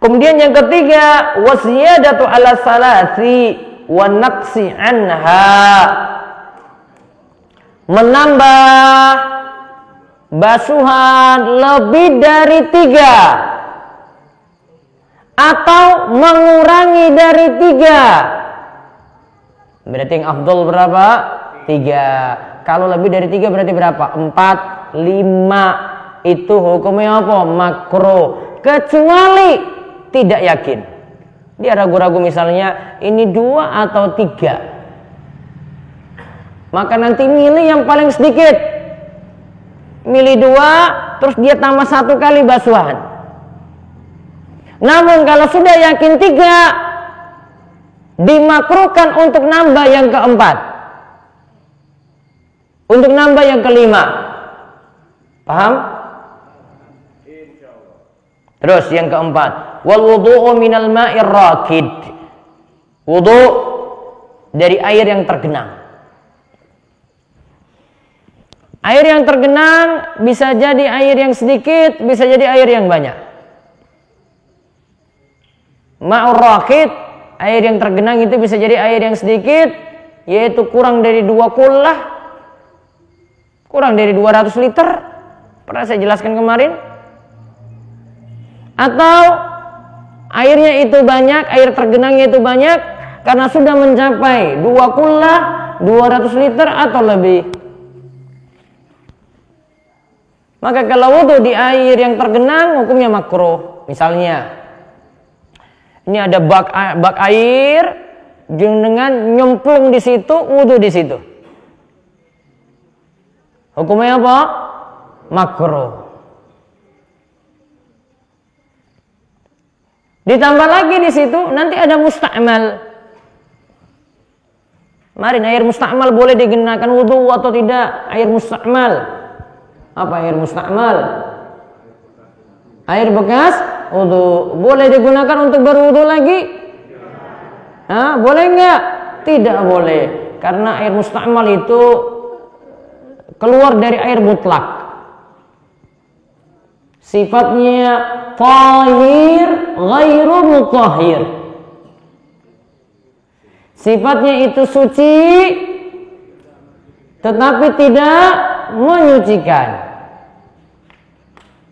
Kemudian yang ketiga, wasiyadatu ala salasi wa naqsi anha. Menambah basuhan lebih dari 3 atau mengurangi dari 3. Berarti yang afdol berapa? 3. Kalau lebih dari 3 berarti berapa? 4, 5. Itu hukumnya apa? Makruh. Kecuali tidak yakin. Dia ragu-ragu misalnya ini 2 atau 3. Maka nanti milih yang paling sedikit. Milih 2, terus dia tambah 1 kali basuhan. Namun kalau sudah yakin 3, dimakruhkan untuk nambah yang keempat. Untuk nambah yang kelima. Paham? Terus yang keempat, wal wudu'u minal ma'ir rakid. Wudu dari air yang tergenang. Air yang tergenang bisa jadi air yang sedikit, bisa jadi air yang banyak. Ma'ur rakid, air yang tergenang itu bisa jadi air yang sedikit, yaitu kurang dari 2 kullah, kurang dari 200 liter. Pernah saya jelaskan kemarin. Atau airnya itu banyak, air tergenangnya itu banyak karena sudah mencapai 2 kullah, 200 liter atau lebih. Maka kalau wudu di air yang tergenang hukumnya makruh. Misalnya ini ada bak air dengan nyemplung di situ, wudu di situ. Hukumnya apa? Makruh. Ditambah lagi di situ nanti ada musta'mal. Mari, air musta'mal boleh digunakan wudu atau tidak? Air musta'mal. Apa air musta'mal? Air bekas wudu boleh digunakan untuk berwudu lagi? Boleh enggak? Tidak boleh. Karena air musta'mal itu keluar dari air mutlak. Sifatnya tahir ghairu mutahhir. Sifatnya itu suci tetapi tidak menyucikan.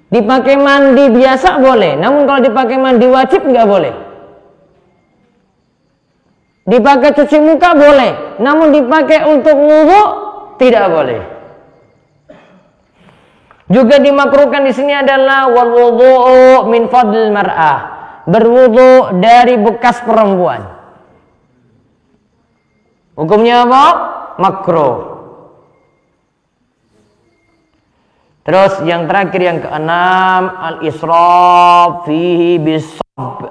Dipakai mandi biasa boleh, namun kalau dipakai mandi wajib nggak boleh. Dipakai cuci muka boleh, namun dipakai untuk wudu tidak boleh. Juga dimakruhkan di sini adalah wal wudhu min fadl mar'ah, berwudu dari bekas perempuan. Hukumnya apa? Makruh. Terus yang terakhir yang keenam, al-israf fihi bisab,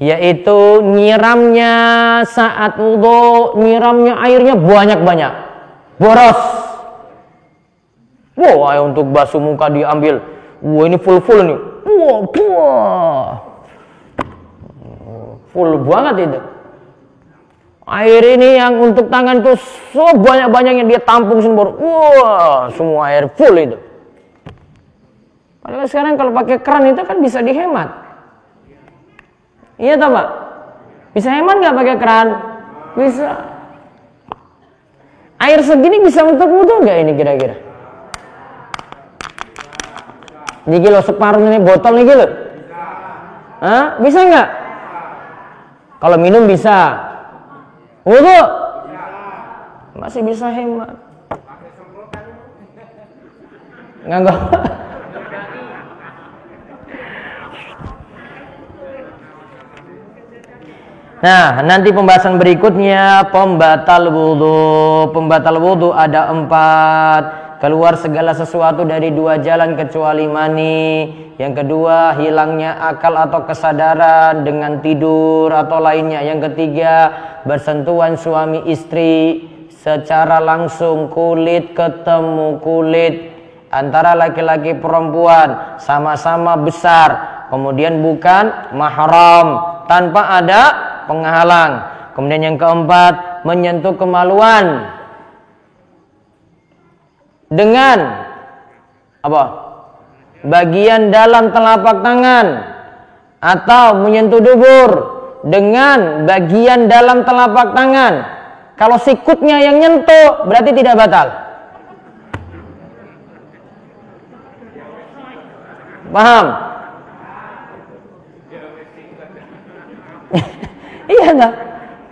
yaitu nyiramnya saat wudu, nyiramnya airnya banyak-banyak, boros. Wah, untuk basuh muka diambil, wah ini full nih, wah, full banget itu. Air ini yang untuk tangan itu sebanyak-banyaknya dia tampung sendiri, wah semua air full itu. Padahal sekarang kalau pakai keran itu kan bisa dihemat. Iya toh Pak? Bisa hemat nggak pakai keran? Bisa. Air segini bisa untuk wudu nggak ini kira-kira? Ini kilo separuh ini botol nih kilo. Bisa nggak? Kalau minum bisa. Wudu? Masih bisa hemat. Nggak. Nah, nanti pembahasan berikutnya pembatal wudu. Pembatal wudu ada 4. Keluar segala sesuatu dari 2 jalan kecuali mani. Yang kedua, hilangnya akal atau kesadaran dengan tidur atau lainnya. Yang ketiga, bersentuhan suami istri secara langsung, kulit ketemu kulit antara laki-laki perempuan sama-sama besar. Kemudian bukan mahram, tanpa ada penghalang. Kemudian yang keempat, menyentuh kemaluan dengan apa? Bagian dalam telapak tangan, atau menyentuh dubur dengan bagian dalam telapak tangan. Kalau sikutnya yang nyentuh berarti tidak batal. Paham? Iya enggak?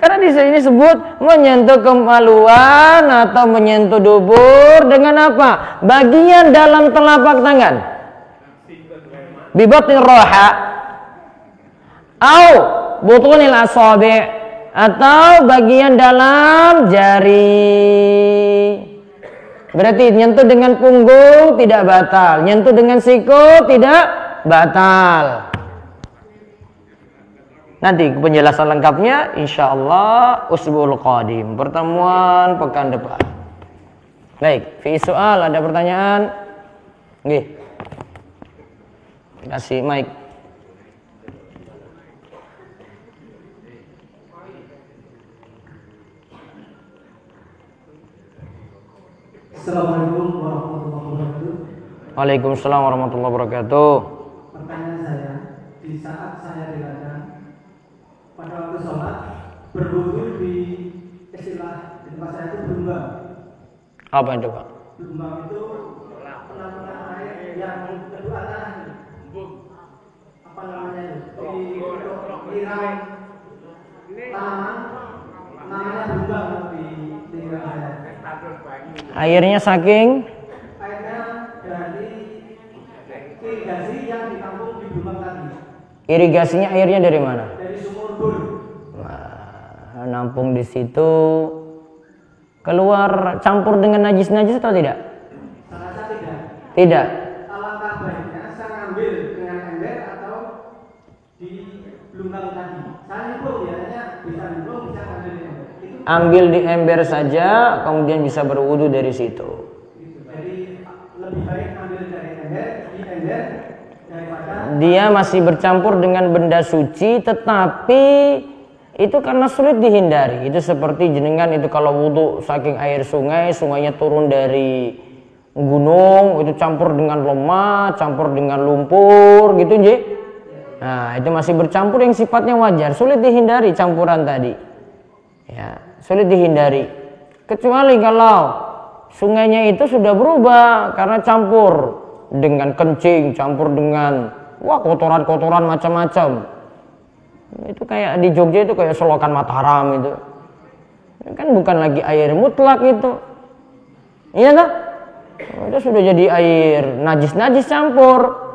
Karena di sini sebut menyentuh kemaluan atau menyentuh dubur dengan apa? Bagian dalam telapak tangan. Bibatin roha, au butunil asabi, atau bagian dalam jari. Berarti nyentuh dengan punggung tidak batal, nyentuh dengan siku tidak batal. Nanti penjelasan lengkapnya insyaallah usbu'ul qadim, pertemuan pekan depan. Baik, fi soal ada pertanyaan? Nggih. Kasih mic. Assalamualaikum warahmatullahi wabarakatuh. Waalaikumsalam warahmatullahi wabarakatuh. Pertanyaan saya, di saat saya dikatakan pada waktu sholat berwudu di istilah di tempat saya itu berumbang. Apa itu Pak? Berumbang itu penampungan air yang kedua tanah. Apa namanya itu? Untuk nyiram tanaman namanya berumbang di tinggal saya. Airnya saking Dari irigasi yang ditampung di berumbang tadi. irigasinya airnya dari mana? Dari sumur bor. Nah, nampung di situ keluar campur dengan najis-najis atau tidak? Saya rasa tidak. Tidak. Alangkah baiknya saya ngambil dengan ember atau di lumbang tadi. Saya nyemplung ya, bisa nyemplung, bisa ngambil di ember. Itu Ambil di ember saja, kemudian bisa berwudu dari situ. gitu. Jadi lebih baik ambil dari ember di ember daripada dia masih bercampur dengan benda suci, tetapi itu karena sulit dihindari. Itu seperti jenengan itu kalau wudhu saking air sungai, sungainya turun dari gunung, itu campur dengan lemah, campur dengan lumpur gitu je. Nah, itu masih bercampur yang sifatnya wajar, sulit dihindari campuran tadi. Ya, sulit dihindari. Kecuali kalau sungainya itu sudah berubah karena campur dengan kencing, campur dengan kotoran-kotoran macam-macam. Itu kayak di Jogja itu kayak selokan Mataram itu. Kan bukan lagi air mutlak itu. Iya kan? Itu sudah jadi air najis-najis campur.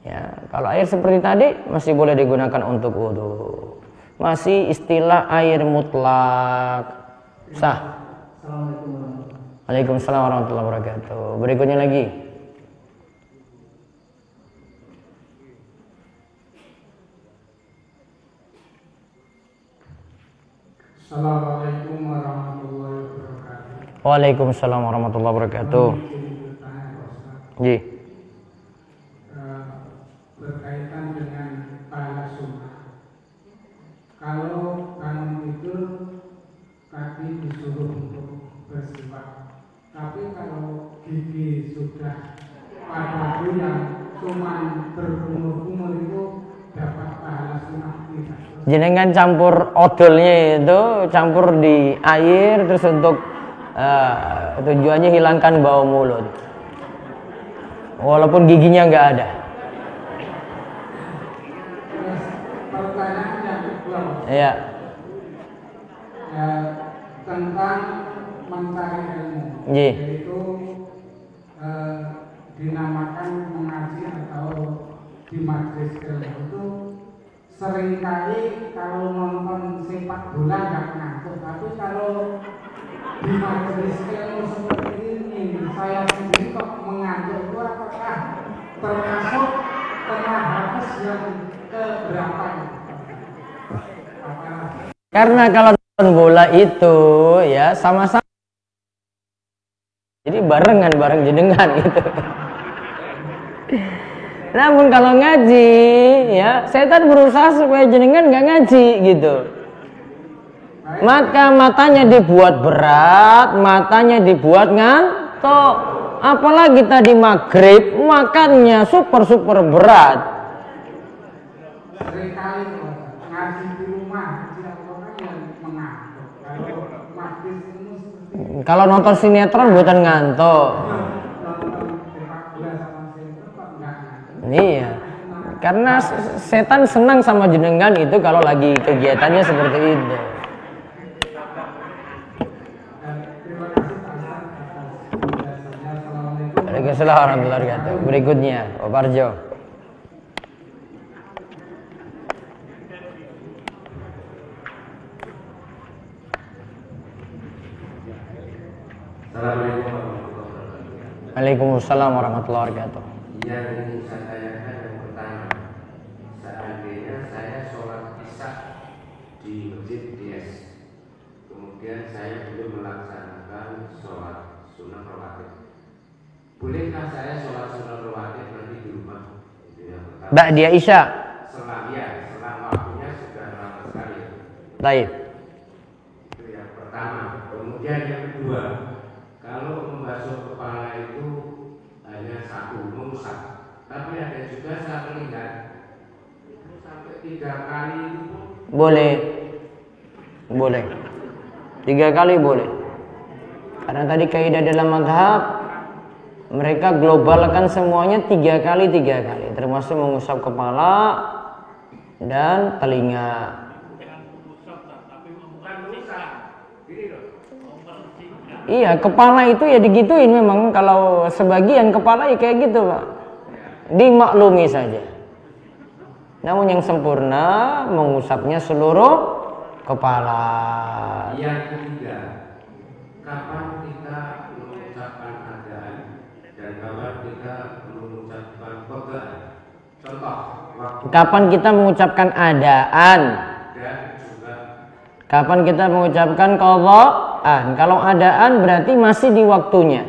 Ya, kalau air seperti tadi masih boleh digunakan untuk wudu. Masih istilah air mutlak. Sah. Waalaikumsalam warahmatullahi wabarakatuh. Berikutnya lagi. Assalamualaikum warahmatullahi wabarakatuh. Waalaikumsalam warahmatullahi wabarakatuh. Ji. Berkaitan dengan pahala sunnah. Kalau bangun tidur kaki disuruh untuk bersiwak. Tapi kalau gigi sudah pada yang cuma berkumur-kumur itu dapat pahala sunnah tidak? Jenengan campur odolnya itu campur di air terus untuk tujuannya hilangkan bau mulut. Walaupun giginya nggak ada. Pertanyaan yang kedua, Iya. tentang mencari ilmu, Ji. yaitu dinamakan mengaji atau di majelis ilmu itu seringkali kalau nonton sepak bola nggak ngantuk, tapi kalau di majelis ilmu seperti ini saya sendiri kok mengantuk. Itu apakah termasuk tengah habis yang keberapa? Karena kalau nonton bola itu ya sama-sama, jadi barengan bareng jenengan gitu. Namun kalau ngaji ya setan berusaha supaya jenengan nggak ngaji gitu. Maka matanya dibuat berat, matanya dibuat ngantuk. Apalagi tadi maghrib makannya super berat. Seringkali ngaji di rumah siapa orang yang mengantuk. Kalau majelis ilmu seperti Kalau nonton sinetron buatan ngantuk. nonton sepak bola sama sinetron kok nggak ngantuk. Iya. Karena setan senang sama jenengan itu kalau lagi kegiatannya seperti itu. Terima kasih Pak Ustaz atas penjelasannya. Assalamualaikum. Waalaikumsalam warahmatullahi wabarakatuh. Berikutnya, Pak Parjo. Assalamualaikum warahmatullahi wabarakatuh. Waalaikumsalam warahmatullahi wabarakatuh. Yang ingin saya tanyakan yang pertama, seandainya saya sholat isya di masjid DS, kemudian saya belum melaksanakan sholat sunnah rawatib, bolehkah saya sholat sunnah rawatib nanti di rumah? Itu yang pertama. Ba'da Isya. Setelah waktunya sudah lama sekali. Baik. Itu yang pertama. Kemudian yang kedua, kalau membasuh kepala itu hanya satu, mengusap. Tapi ada juga saya melihat itu sampai 3 kali itu pun Boleh. 3 kali boleh. Karena tadi kaidah dalam mazhab mereka globalkan semuanya 3 kali, termasuk mengusap kepala dan telinga. Iya, kepala itu ya digituin memang. Kalau sebagian kepala ya kayak gitu, Pak. Dimaklumi saja. Namun yang sempurna mengusapnya seluruh kepala. yang ketiga, kapan kita mengucapkan adaan dan kapan kita mengucapkan qadaan. Contoh, waktu Kapan kita mengucapkan adaan? dan juga Kapan kita mengucapkan qadaan? Kalau adaan berarti masih di waktunya.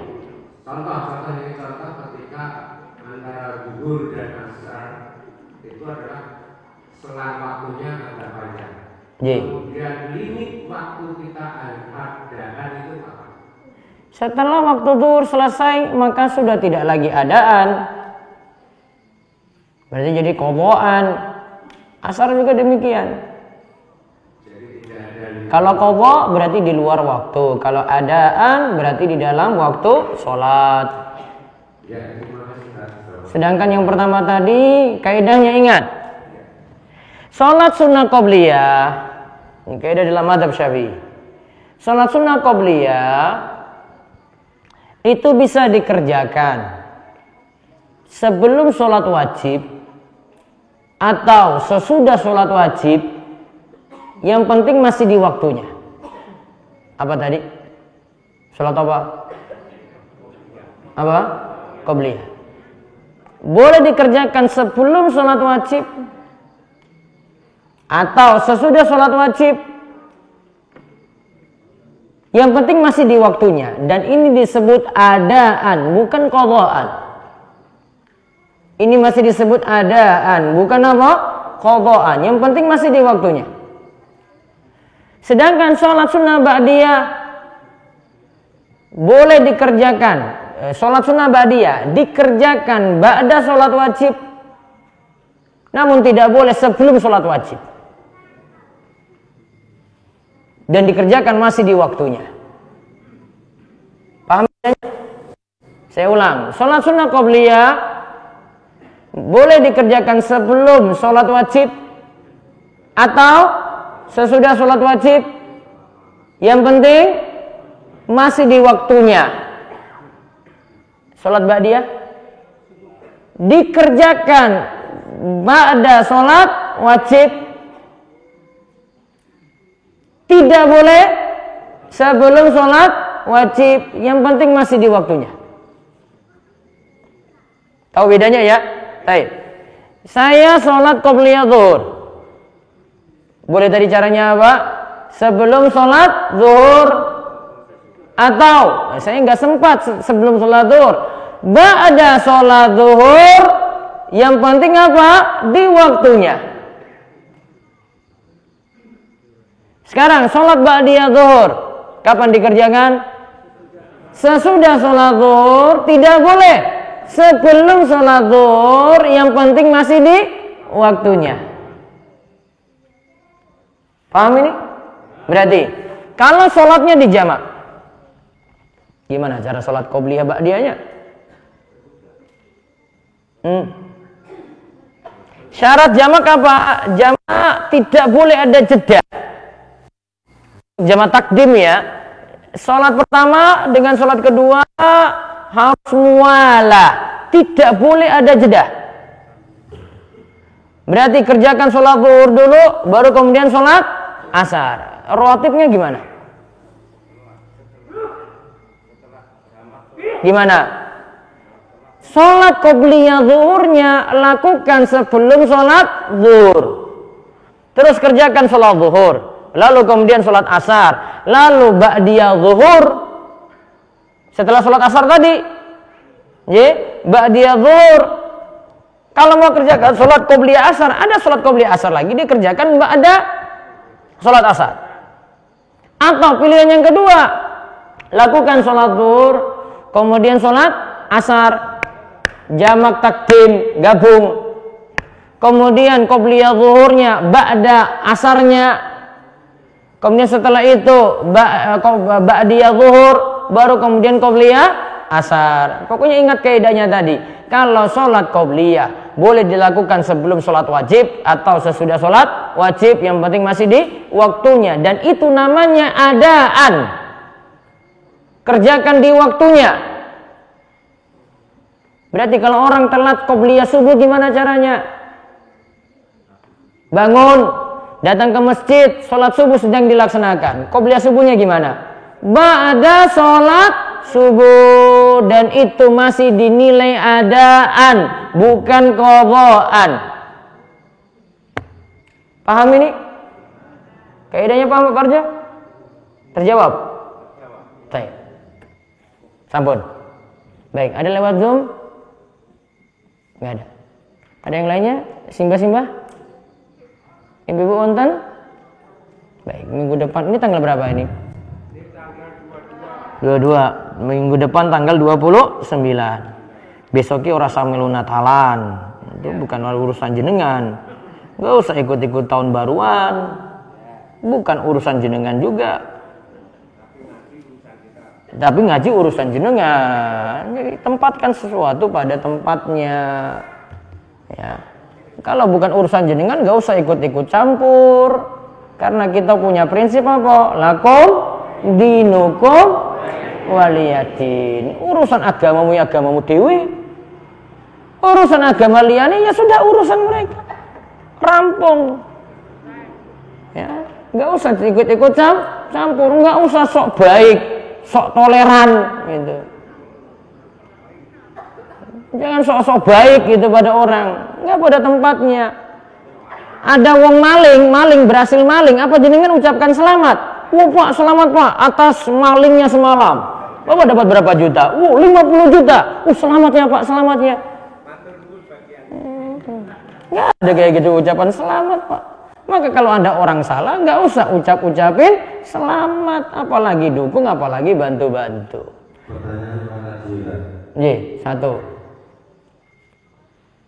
contoh ketika antara gugur dan asar Kemudian limit waktu kita adaan itu apa? Setelah waktu zuhur selesai maka sudah tidak lagi adaan. Berarti jadi qadhaan. Asar juga demikian. Kalau qadha berarti di luar waktu. Kalau adaan berarti di dalam waktu sholat. Sedangkan yang pertama tadi kaidahnya ingat. Sholat sunnah qobliyah. Ini kaidah dalam mazhab Syafi'i. Sholat sunnah qobliyah itu bisa dikerjakan sebelum sholat wajib atau sesudah sholat wajib, yang penting masih di waktunya. Apa tadi? Sholat apa? Apa? Qobliyah. Boleh dikerjakan sebelum sholat wajib atau sesudah sholat wajib, yang penting masih di waktunya. Dan ini disebut adaan, bukan qadhaan. Ini masih disebut adaan, bukan apa? Qadhaan. Yang penting masih di waktunya. Sedangkan sholat sunnah ba'diyah boleh dikerjakan. Sholat sunnah ba'diyah dikerjakan ba'da sholat wajib, namun tidak boleh sebelum sholat wajib. Dan dikerjakan masih di waktunya. Paham? Saya ulang. Sholat sunnah qobliyah boleh dikerjakan sebelum sholat wajib atau sesudah sholat wajib, yang penting masih di waktunya. Sholat ba'diyah dikerjakan ba'da sholat wajib, tidak boleh sebelum sholat wajib, yang penting masih di waktunya. Tahu bedanya ya? Baik. Saya sholat qobliyah zuhur. Boleh tadi caranya apa? Sebelum sholat zuhur, atau saya nggak sempat sebelum sholat zuhur, ba'da sholat zuhur, yang penting apa? Di waktunya. Sekarang sholat ba'diyah zuhur, kapan dikerjakan? Sesudah sholat zuhur, tidak boleh sebelum sholat zuhur, yang penting masih di waktunya. Paham ini? Berarti kalau sholatnya di jamak, gimana cara sholat qobliyah ba'diyahnya? Syarat jamak apa? Jamak tidak boleh ada jeda. Jamak takdim ya. Sholat pertama dengan sholat kedua harus muwala, tidak boleh ada jeda. Berarti kerjakan sholat zuhur dulu, baru kemudian sholat asar. Rawatibnya gimana? Gimana? Sholat qobliyah zuhurnya lakukan sebelum sholat zuhur, terus kerjakan sholat zuhur, lalu kemudian sholat asar, lalu ba'diyah zuhur. Setelah sholat asar tadi, ba'diyah zuhur. Kalau mau kerjakan sholat qobliyah asar, ada sholat qobliyah asar lagi, dikerjakan ba'da sholat asar. Atau pilihan yang kedua, lakukan sholat zuhur, kemudian sholat asar, jamak takdim, gabung. Kemudian qobliyah zuhurnya ba'da asarnya. Kemudian setelah itu ba'diyah zuhur, baru kemudian qobliyah asar. Pokoknya ingat kaidahnya tadi. Kalau sholat qobliyah boleh dilakukan sebelum sholat wajib atau sesudah sholat wajib, yang penting masih di waktunya. Dan itu namanya adaan. Kerjakan di waktunya. Berarti kalau orang telat qobliyah subuh gimana caranya? Bangun, datang ke masjid, sholat subuh sedang dilaksanakan. Qobliyah subuhnya gimana? Ba'da sholat subuh, dan itu masih dinilai adaan, bukan qadhaan. Paham ini? Kaidahnya paham Pak Parjo? Terjawab? Baik. Sampun. Baik, ada lewat Zoom? Enggak ada. Ada yang lainnya? Simbah-simbah? Ibu-ibu wonten? Baik, minggu depan ini tanggal berapa ini? 22. Minggu depan tanggal 29. Besoknya ora samelu Natalan. Itu bukan urusan jenengan. Enggak usah ikut-ikut tahun baruan. Bukan urusan jenengan juga. Tapi ngaji urusan jenengan. Jadi tempatkan sesuatu pada tempatnya. Ya. Kalau bukan urusan jenengan enggak usah ikut-ikut campur. Karena kita punya prinsip apa? Lakum dinukum waliyadin. Urusan agamamu ya agamamu dewi. Urusan agama liane ya sudah urusan mereka. Rampung. Ya, enggak usah ikut-ikut campur, enggak usah sok baik, sok toleran gitu. Jangan sok-sok baik gitu pada orang, enggak pada tempatnya. Ada wong maling berhasil maling, apa jenengan ucapkan selamat? Pak, selamat Pak atas malingnya semalam. Bapak dapat berapa juta? 50 juta. Selamat ya Pak, selamat ya. Nggak ada kayak gitu ucapan selamat Pak. Maka kalau ada orang salah nggak usah ucapin selamat, apalagi dukung, apalagi bantu-bantu. Pertanyaan mana Jiran? Satu.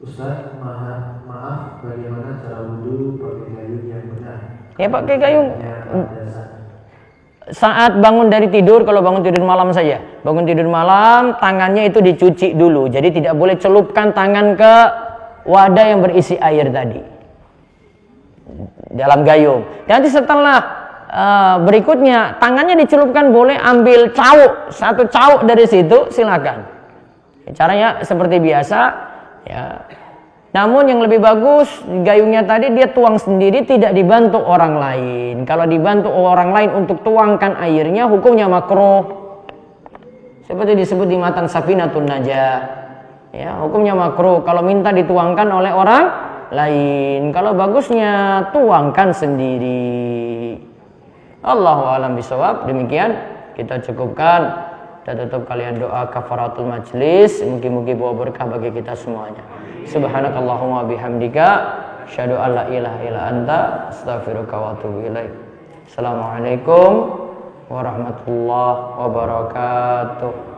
Ustaz, maaf bagaimana cara wudu pakai gayung yang benar? Ya pakai gayung. Saat bangun dari tidur, kalau bangun tidur malam saja. Bangun tidur malam, tangannya itu dicuci dulu. Jadi tidak boleh celupkan tangan ke wadah yang berisi air tadi dalam gayung. Nanti setelah berikutnya tangannya dicelupkan, boleh ambil satu cawuk dari situ, silakan. Caranya seperti biasa ya. Namun yang lebih bagus gayungnya tadi dia tuang sendiri, tidak dibantu orang lain. Kalau dibantu orang lain untuk tuangkan airnya, hukumnya makruh. Seperti disebut di matan Safinatun Najah. Ya, hukumnya makruh kalau minta dituangkan oleh orang lain. Kalau bagusnya tuangkan sendiri. Allahu a'lam bishawab. Demikian kita cukupkan. Kita tutup kalian doa kafaratul majlis. Mungkin-mungkin bawa berkah bagi kita semuanya. Subhanakallahumma bihamdika asyhadu an la ilaha illa anta astaghfiruka wa atubu ilaik. Assalamualaikum warahmatullahi wabarakatuh.